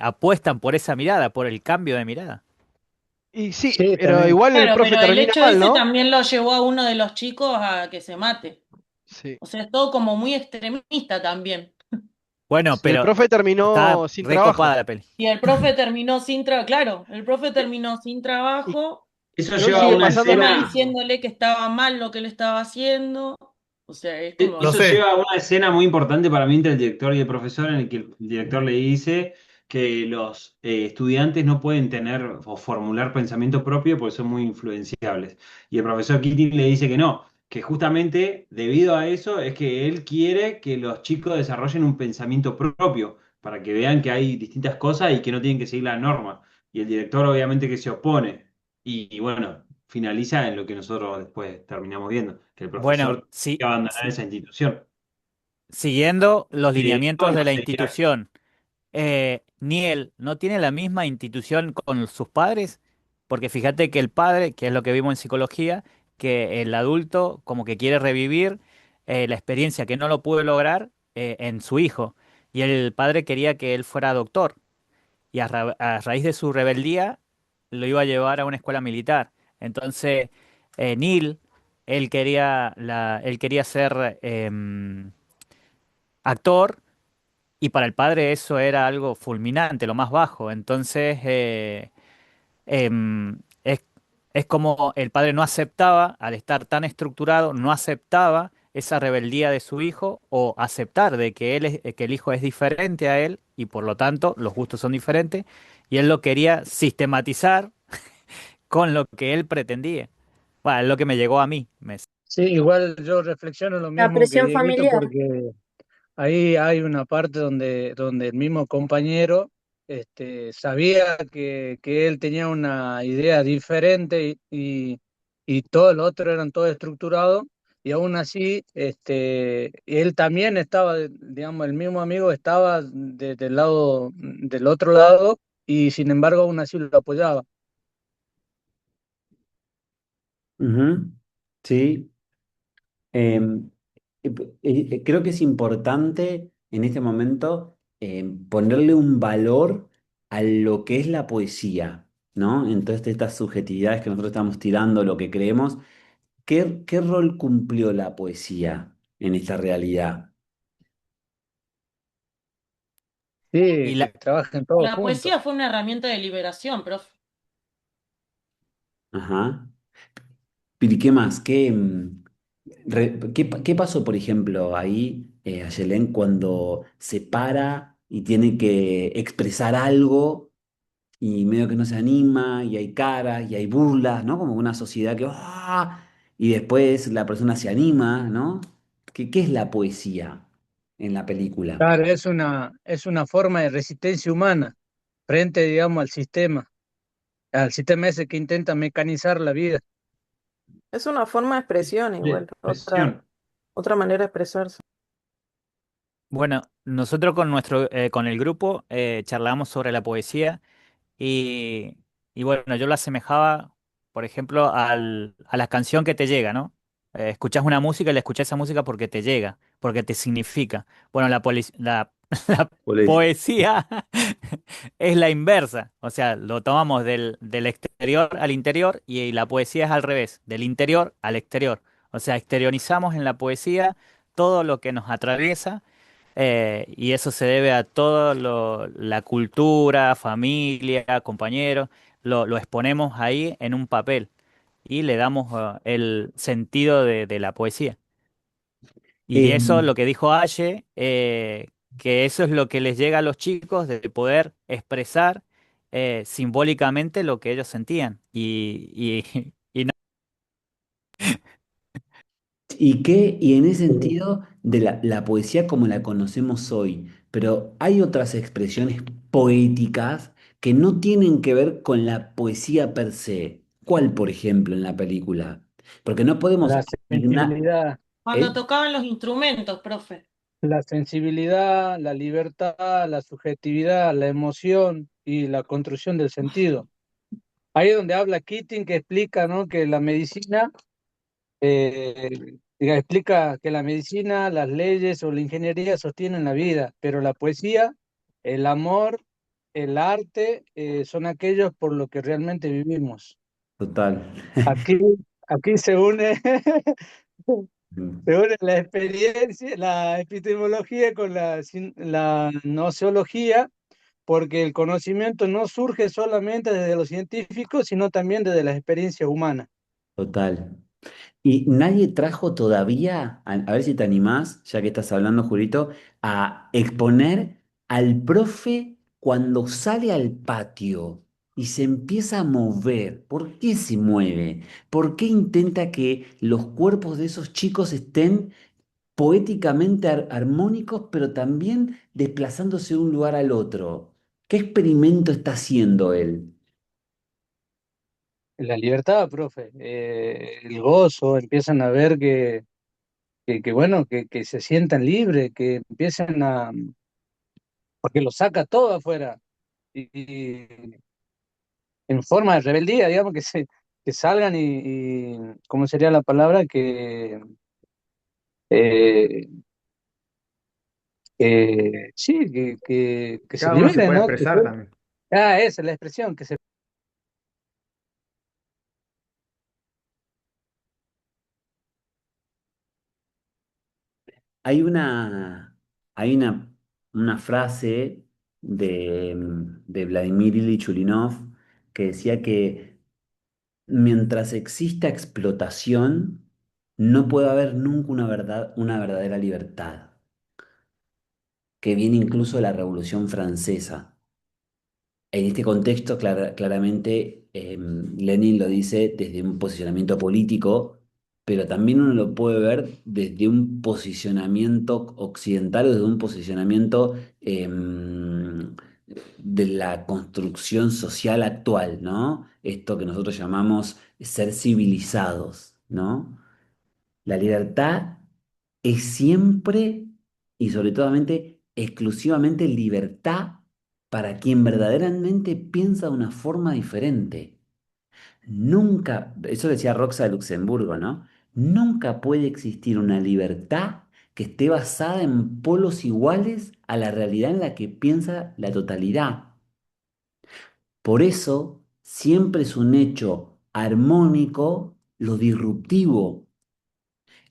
apuestan por esa mirada, por el cambio de mirada. Y sí, Sí, pero también. igual el Claro, profe pero el termina hecho mal, ese ¿no? también lo llevó a uno de los chicos a que se mate. Sí. O sea, es todo como muy extremista también. Bueno, Y el pero profe está terminó sin recopada trabajo. la peli. Y el profe terminó sin trabajo, claro, el profe terminó sin Y, trabajo Eso y hoy lleva a sigue una pasando lo encima escena. mismo. diciéndole que estaba mal lo que él estaba haciendo. O sea, es como, Eso profe, lleva a una escena muy importante para mí entre el director y el profesor, en el que el director le dice que los estudiantes no pueden tener o formular pensamiento propio porque son muy influenciables. Y el profesor Keating le dice que no, que justamente debido a eso es que él quiere que los chicos desarrollen un pensamiento propio para que vean que hay distintas cosas y que no tienen que seguir la norma. Y el director obviamente que se opone. Y bueno, finaliza en lo que nosotros después terminamos viendo, que el Bueno, profesor que abandonar esa institución. siguiendo los Y de lineamientos hecho, de no la sé qué hace. institución, Niel no tiene la misma institución con sus padres, porque fíjate que el padre, que es lo que vimos en psicología, que el adulto como que quiere revivir la experiencia que no lo pudo lograr en su hijo, y el padre quería que él fuera doctor, y a raíz de su rebeldía lo iba a llevar a una escuela militar. Entonces, Neil, él quería ser actor, y para el padre eso era algo fulminante, lo más bajo. Entonces, em, es como el padre no aceptaba, al estar tan estructurado, no aceptaba esa rebeldía de su hijo, o aceptar de que que el hijo es diferente a él y por lo tanto los gustos son diferentes, y él lo quería sistematizar con lo que él pretendía. Bueno, es lo que me llegó a mí. Sí, igual yo reflexiono lo La mismo que presión Dieguito, familiar. porque ahí hay una parte donde el mismo compañero sabía que él tenía una idea diferente y todo lo otro eran todo estructurado, y aún así él también estaba, digamos, el mismo amigo estaba del lado, del otro lado, y sin embargo aún así lo apoyaba. Ujú. Sí. Em, Creo que es importante en este momento ponerle un valor a lo que es la poesía, ¿no? Entonces, estas subjetividades que nosotros estamos tirando, lo que creemos, ¿qué rol cumplió la poesía en esta realidad? Sí, Y que la, trabajen todos la juntos. poesía fue una herramienta de liberación, profe. Ajá. Pero ¿y qué más? ¿Qué pasó, por ejemplo, ahí, Ayelén, cuando se para y tiene que expresar algo y medio que no se anima y hay caras y hay burlas, ¿no? Como una sociedad que... ¡ah! Y después la persona se anima, ¿no? ¿Qué es la poesía en la película? Claro, es una forma de resistencia humana frente, digamos, al sistema ese que intenta mecanizar la vida. Es una forma de expresión igual, Presión. otra manera de expresarse. bueno, nosotros con el grupo charlábamos sobre la poesía, y, y bueno, yo lo asemejaba por ejemplo, a la canción que te llega, ¿no? Escuchás una música y le escuchás esa música porque te llega, porque te significa. Bueno, la Poesía. poesía es la inversa, o sea, lo tomamos del exterior al interior y la poesía es al revés, del interior al exterior. O sea, exteriorizamos en la poesía todo lo que nos atraviesa y eso se debe a todo la cultura, familia, compañeros, lo exponemos ahí en un papel y le damos el sentido de la poesía. Y eso, Em, lo que dijo Aye, que eso es lo que les llega a los chicos de poder expresar simbólicamente lo que ellos sentían. Y no, y en ese sentido, de la poesía como la conocemos hoy, pero hay otras expresiones poéticas que no tienen que ver con la poesía per se. ¿Cuál, por ejemplo, en la película? Porque no podemos La asignar, sensibilidad, Cuando ¿eh? tocaban los instrumentos, profe. la sensibilidad, la libertad, la subjetividad, la emoción y la construcción del sentido. Ahí es donde habla Keating, que explica, ¿no?, que la medicina, explica que la medicina, las leyes o la ingeniería sostienen la vida, pero la poesía, el amor, el arte, son aquellos por lo que realmente vivimos. Total. Aquí, aquí se une, se une la experiencia, la epistemología con la nociología, porque el conocimiento no surge solamente desde los científicos, sino también desde las experiencias humanas. Total. Y nadie trajo todavía, a ver si te animás, ya que estás hablando, Julito, a exponer al profe cuando sale al patio y se empieza a mover. ¿Por qué se mueve? ¿Por qué intenta que los cuerpos de esos chicos estén poéticamente armónicos, pero también desplazándose de un lugar al otro? ¿Qué experimento está haciendo él? La libertad, profe, el gozo, empiezan a ver bueno, que se sientan libres, que empiezan porque lo saca todo afuera, y en forma de rebeldía, digamos, que salgan ¿cómo sería la palabra? Eh, sí, que se Cada uno se liberen, puede ¿no? expresar también. Esa es la expresión, que se... Hay una, hay una frase de Vladimir Ilich Ulyanov que decía que mientras exista explotación, no puede haber nunca una verdadera libertad, que viene incluso de la Revolución Francesa. En este contexto, claramente, Lenin lo dice desde un posicionamiento político, pero también uno lo puede ver desde un posicionamiento occidental o desde un posicionamiento de la construcción social actual, ¿no? Esto que nosotros llamamos ser civilizados, ¿no? La libertad es siempre y sobre todo exclusivamente libertad para quien verdaderamente piensa de una forma diferente. Nunca, eso decía Roxa de Luxemburgo, ¿no? Nunca puede existir una libertad que esté basada en polos iguales a la realidad en la que piensa la totalidad. Por eso, siempre es un hecho armónico lo disruptivo,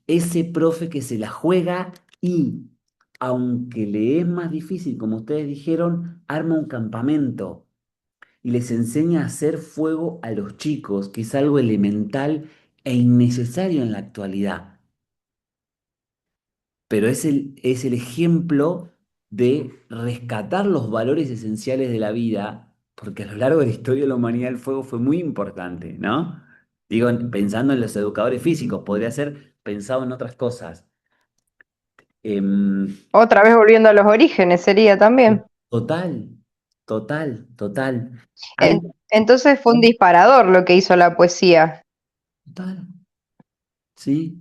ese profe que se la juega y, aunque le es más difícil, como ustedes dijeron, arma un campamento y les enseña a hacer fuego a los chicos, que es algo elemental e innecesario en la actualidad. Pero es el ejemplo de rescatar los valores esenciales de la vida, porque a lo largo de la historia de la humanidad el fuego fue muy importante, ¿no? Digo, pensando en los educadores físicos, podría ser pensado en otras cosas. Em, Otra vez volviendo a los orígenes sería también. total, total. Hay, Entonces fue un disparador lo que hizo la poesía. total, sí,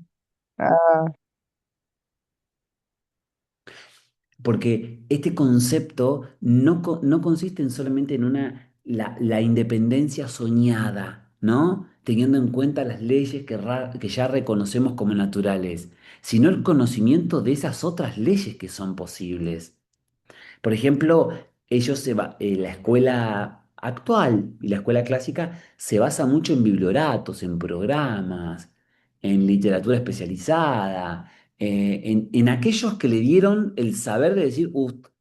Ah, porque este concepto no consiste en solamente en la independencia soñada, ¿no? teniendo en cuenta las leyes que ya reconocemos como naturales, sino el conocimiento de esas otras leyes que son posibles. Por ejemplo, la escuela actual y la escuela clásica se basa mucho en biblioratos, en programas, en literatura especializada, en aquellos que le dieron el saber de decir,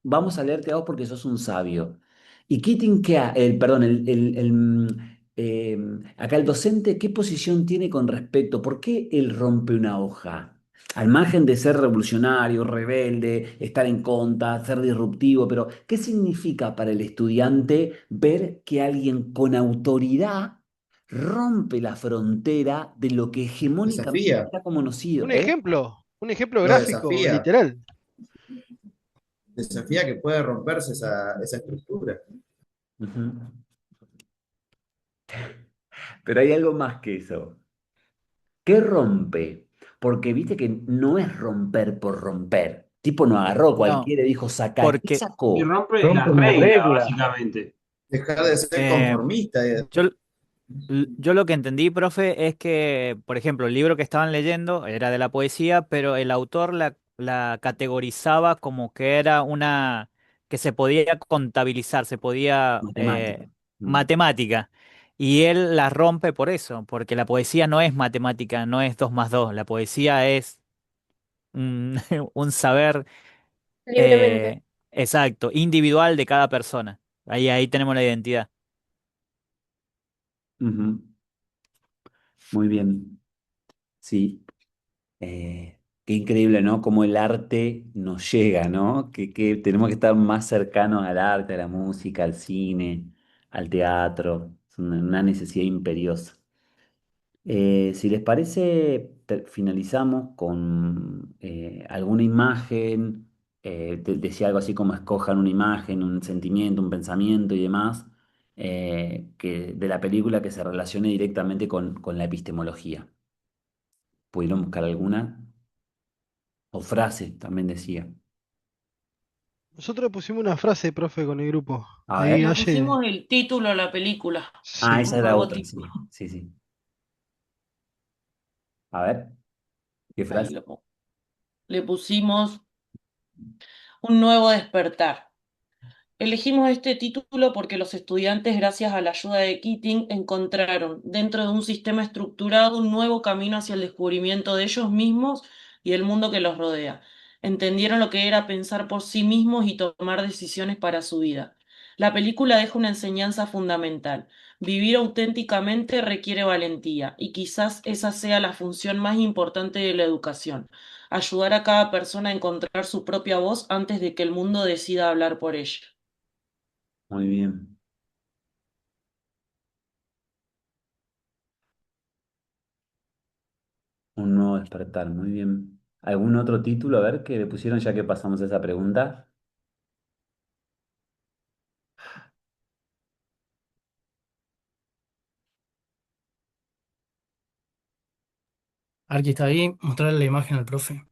vamos a leerte a vos porque sos un sabio. Y Keating, perdón, acá el docente, ¿qué posición tiene con respecto? ¿Por qué él rompe una hoja? Al margen de ser revolucionario, rebelde, estar en contra, ser disruptivo, pero ¿qué significa para el estudiante ver que alguien con autoridad rompe la frontera de lo que hegemónicamente Desafía, está como conocido? ¿Eh? Un ejemplo lo gráfico, desafía, literal. desafía que puede romperse esa estructura. Ujú. Pero hay algo más que eso. ¿Qué rompe? Porque viste que no es romper por romper. Tipo no agarró No, cualquiera y dijo sacar. ¿Qué porque Y sacó? rompe Rompe las una reglas, regla. básicamente. Dejar de ser eh, conformista. yo, yo lo que entendí, profe, es que, por ejemplo, el libro que estaban leyendo era de la poesía, pero el autor la categorizaba como que era una que se podía contabilizar, se podía Matemática. Mm. matemática. Y él la rompe por eso, porque la poesía no es matemática, no es 2 más 2. La poesía es un, un saber Libremente. exacto, individual de cada persona. Ahí tenemos la identidad. Ujú. Muy bien. Sí. Qué increíble, ¿no? Cómo el arte nos llega, ¿no? Que tenemos que estar más cercanos al arte, a la música, al cine, al teatro. Es una necesidad imperiosa. Si les parece, finalizamos con alguna imagen. Decía algo así como escojan una imagen, un sentimiento, un pensamiento y demás, de la película que se relacione directamente con la epistemología. ¿Pudieron buscar alguna? O frase, también decía. Nosotros pusimos una frase, profe, con el grupo. A Ahí ver. Le ayer. pusimos el título a la película, Ah, Sí. esa un era nuevo otra, título. sí. Sí, sí. A ver, ¿qué Ahí frase? le pusimos un nuevo despertar. Elegimos este título porque los estudiantes, gracias a la ayuda de Keating, encontraron dentro de un sistema estructurado un nuevo camino hacia el descubrimiento de ellos mismos y el mundo que los rodea. Entendieron lo que era pensar por sí mismos y tomar decisiones para su vida. La película deja una enseñanza fundamental. Vivir auténticamente requiere valentía y quizás esa sea la función más importante de la educación. Ayudar a cada persona a encontrar su propia voz antes de que el mundo decida hablar por ella. Muy bien. Un nuevo despertar, muy bien. ¿Algún otro título, a ver, que le pusieron ya que pasamos esa pregunta? Arqui está ahí, mostrarle la imagen al profe.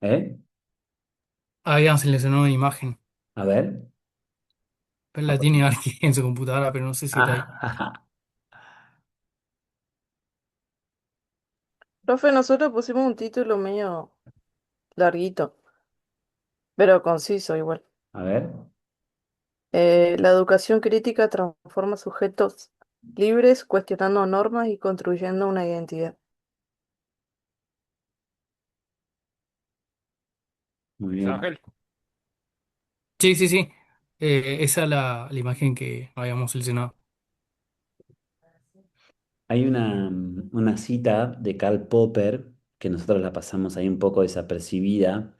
¿Eh? Habían seleccionado una imagen. A ver. Pero la tiene Arqui en su computadora, pero no sé si está ahí. Ah, Profe, nosotros pusimos un título medio larguito, pero conciso igual. a ver. La educación crítica transforma sujetos libres, cuestionando normas y construyendo una identidad. Muy ¿Es bien. Ángel? Sí, sí, sí. Esa es la imagen que habíamos seleccionado. Hay una cita de Karl Popper que nosotros la pasamos ahí un poco desapercibida,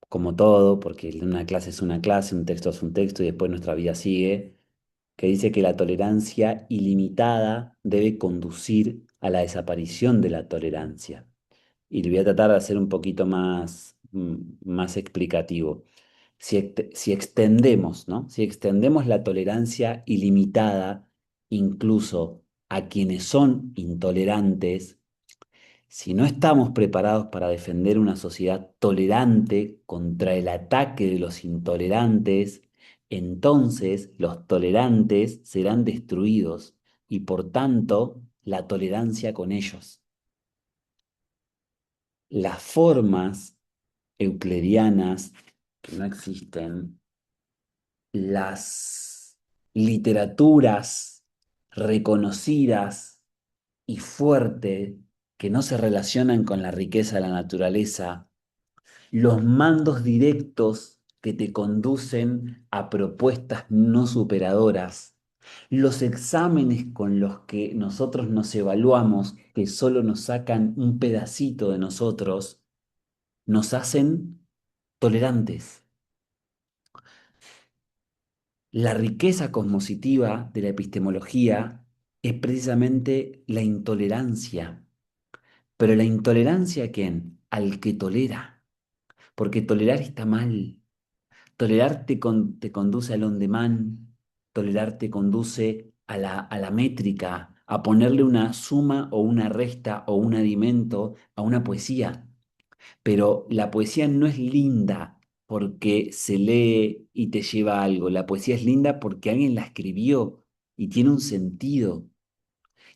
como todo, porque una clase es una clase, un texto es un texto y después nuestra vida sigue, que dice que la tolerancia ilimitada debe conducir a la desaparición de la tolerancia. Y le voy a tratar de hacer un poquito más explicativo. Si extendemos, ¿no? Si extendemos la tolerancia ilimitada incluso a quienes son intolerantes, si no estamos preparados para defender una sociedad tolerante contra el ataque de los intolerantes, entonces los tolerantes serán destruidos y por tanto la tolerancia con ellos. Las formas euclidianas que no existen, las literaturas reconocidas y fuertes que no se relacionan con la riqueza de la naturaleza, los mandos directos que te conducen a propuestas no superadoras, los exámenes con los que nosotros nos evaluamos, que solo nos sacan un pedacito de nosotros, nos hacen tolerantes. La riqueza cosmositiva de la epistemología es precisamente la intolerancia. Pero la intolerancia ¿a quién? Al que tolera. Porque tolerar está mal. Tolerar te conduce al on demand. Tolerar te conduce a la métrica, a ponerle una suma o una resta o un adimento a una poesía. Pero la poesía no es linda porque se lee y te lleva a algo. La poesía es linda porque alguien la escribió y tiene un sentido.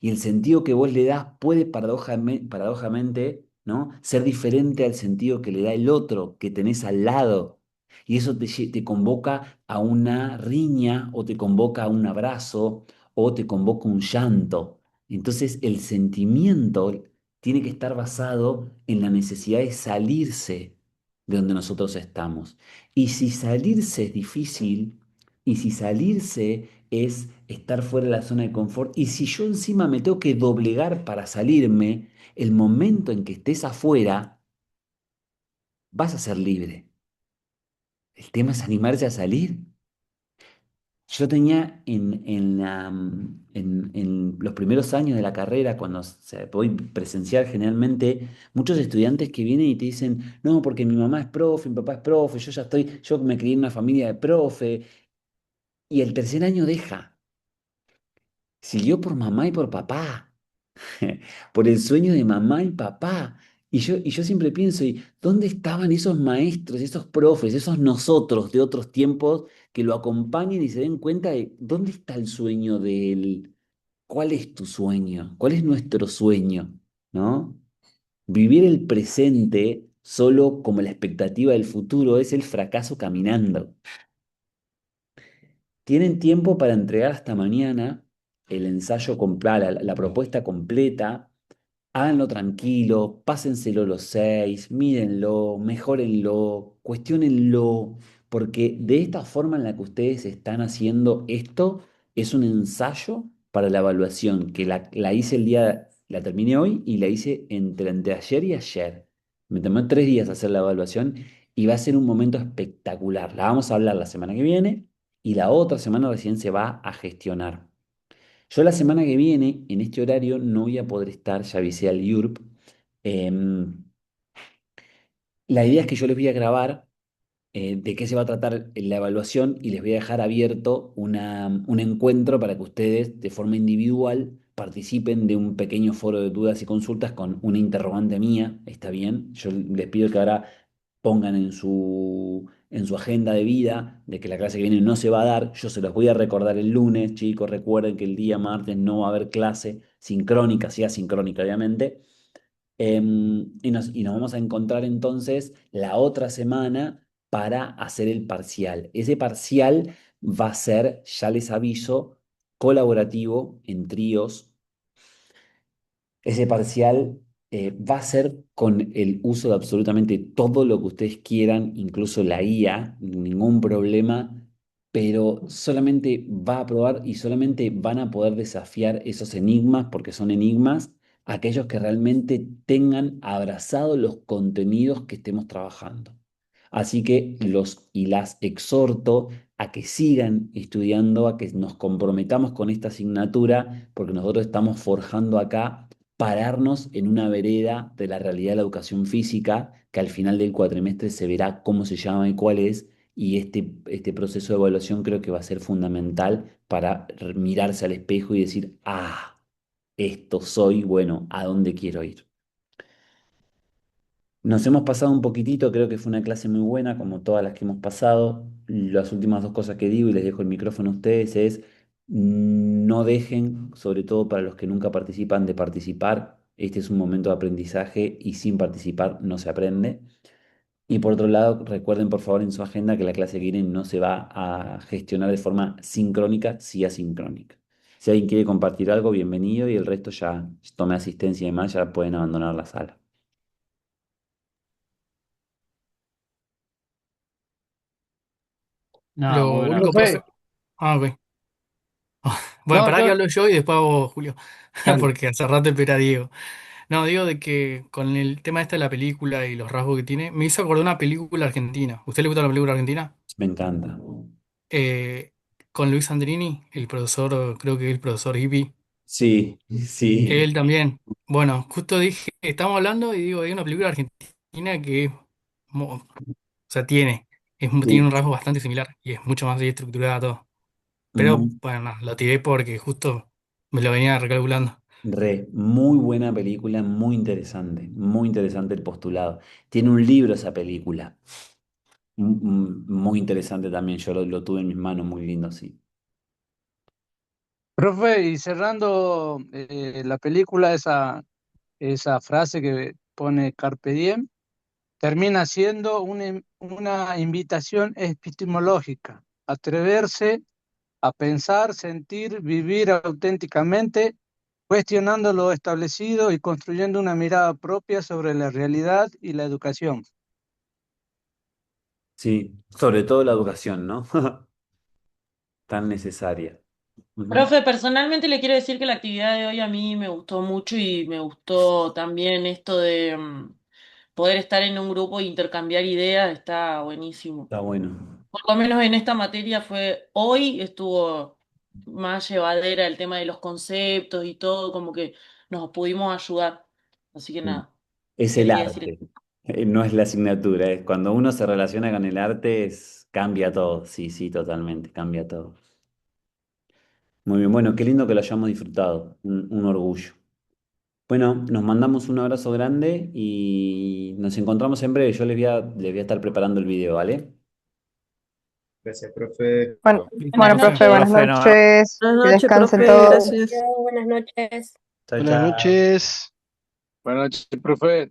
Y el sentido que vos le das puede paradójicamente, ¿no? ser diferente al sentido que le da el otro que tenés al lado. Y eso te convoca a una riña o te convoca a un abrazo o te convoca un llanto. Entonces el sentimiento tiene que estar basado en la necesidad de salirse de donde nosotros estamos. Y si salirse es difícil, y si salirse es estar fuera de la zona de confort, y si yo encima me tengo que doblegar para salirme, el momento en que estés afuera, vas a ser libre. El tema es animarse a salir. Yo tenía en los primeros años de la carrera, cuando voy presencial generalmente, muchos estudiantes que vienen y te dicen, no, porque mi mamá es profe, mi papá es profe, yo me crié en una familia de profe, y el tercer año deja. Siguió por mamá y por papá, por el sueño de mamá y papá. Y yo siempre pienso, ¿y dónde estaban esos maestros, esos profes, esos nosotros de otros tiempos que lo acompañen y se den cuenta de dónde está el sueño de él? ¿Cuál es tu sueño? ¿Cuál es nuestro sueño? ¿No? Vivir el presente solo como la expectativa del futuro es el fracaso caminando. Tienen tiempo para entregar hasta mañana el ensayo completo, la propuesta completa. Háganlo tranquilo, pásenselo los 6, mírenlo, mejórenlo, cuestiónenlo, porque de esta forma en la que ustedes están haciendo esto, es un ensayo para la evaluación, que la hice la terminé hoy y la hice entre ayer y ayer. Me tomó 3 días hacer la evaluación y va a ser un momento espectacular. La vamos a hablar la semana que viene y la otra semana recién se va a gestionar. Yo la semana que viene, en este horario, no voy a poder estar, ya avisé al IURB. Em, la idea es que yo les voy a grabar de qué se va a tratar la evaluación y les voy a dejar abierto un encuentro para que ustedes, de forma individual, participen de un pequeño foro de dudas y consultas con una interrogante mía. ¿Está bien? Yo les pido que ahora pongan en su agenda de vida de que la clase que viene no se va a dar. Yo se los voy a recordar el lunes, chicos. Recuerden que el día martes no va a haber clase sincrónica, sí asincrónica, obviamente. Y nos vamos a encontrar entonces la otra semana para hacer el parcial. Ese parcial va a ser, ya les aviso, colaborativo en tríos. Ese parcial va a ser con el uso de absolutamente todo lo que ustedes quieran, incluso la IA, ningún problema, pero solamente va a probar y solamente van a poder desafiar esos enigmas, porque son enigmas, aquellos que realmente tengan abrazados los contenidos que estemos trabajando. Así que los y las exhorto a que sigan estudiando, a que nos comprometamos con esta asignatura, porque nosotros estamos forjando acá pararnos en una vereda de la realidad de la educación física, que al final del cuatrimestre se verá cómo se llama y cuál es, y este proceso de evaluación creo que va a ser fundamental para mirarse al espejo y decir, ah, esto soy, bueno, ¿a dónde quiero ir? Nos hemos pasado un poquitito, creo que fue una clase muy buena, como todas las que hemos pasado. Las últimas 2 cosas que digo y les dejo el micrófono a ustedes es, No dejen, sobre todo para los que nunca participan, de participar. Este es un momento de aprendizaje y sin participar no se aprende. Y por otro lado, recuerden por favor en su agenda que la clase que viene no se va a gestionar de forma sincrónica, sí asincrónica. Si alguien quiere compartir algo, bienvenido, y el resto ya tome asistencia y demás, ya pueden abandonar la sala. Lo Muy buena. único, profe. Profe, Ah, ok. Bueno, no, pará que no, hablo yo y después hago Julio, dale. porque hace rato espera Diego. No, digo de que con el tema este de la película y los rasgos que tiene, me hizo acordar una película argentina. ¿Usted le gusta la película argentina? Me encanta. Eh, con Luis Andrini, el profesor, creo que el profesor Hippie. Sí, sí. Él también. Bueno, justo dije, estamos hablando y digo, hay una película argentina que o sea, tiene Sí. un rasgo bastante similar y es mucho más bien estructurada todo. Pero Muy, bueno, nada, lo tiré porque justo me lo venía recalculando. muy buena película, muy interesante el postulado. Tiene un libro esa película, muy interesante también, yo lo tuve en mis manos, muy lindo, sí. Profe, y cerrando la película, esa frase que pone Carpe Diem, termina siendo una invitación epistemológica, atreverse a pensar, sentir, vivir auténticamente, cuestionando lo establecido y construyendo una mirada propia sobre la realidad y la educación. Sí, sobre todo la educación, ¿no? Tan necesaria. Ujú. Profe, personalmente le quiero decir que la actividad de hoy a mí me gustó mucho y me gustó también esto de poder estar en un grupo e intercambiar ideas, está buenísimo. Está bueno. Por lo menos en esta materia hoy estuvo más llevadera el tema de los conceptos y todo, como que nos pudimos ayudar. Así que Mm. nada, Es el quería decir. arte, no es la asignatura. Cuando uno se relaciona con el arte, cambia todo. Sí, sí, totalmente, cambia todo. Muy bien, bueno, qué lindo que lo hayamos disfrutado. Un orgullo. Bueno, nos mandamos un abrazo grande y nos encontramos en breve. Yo les voy a estar preparando el video, ¿vale? Gracias, profe. Bueno, Buenas bueno, profe, buenas noches. Profe, no, noches, Buenas que noches, descansen profe, todos. gracias. Buenas noches. Chao, Buenas chao. noches. Buenas noches, profe.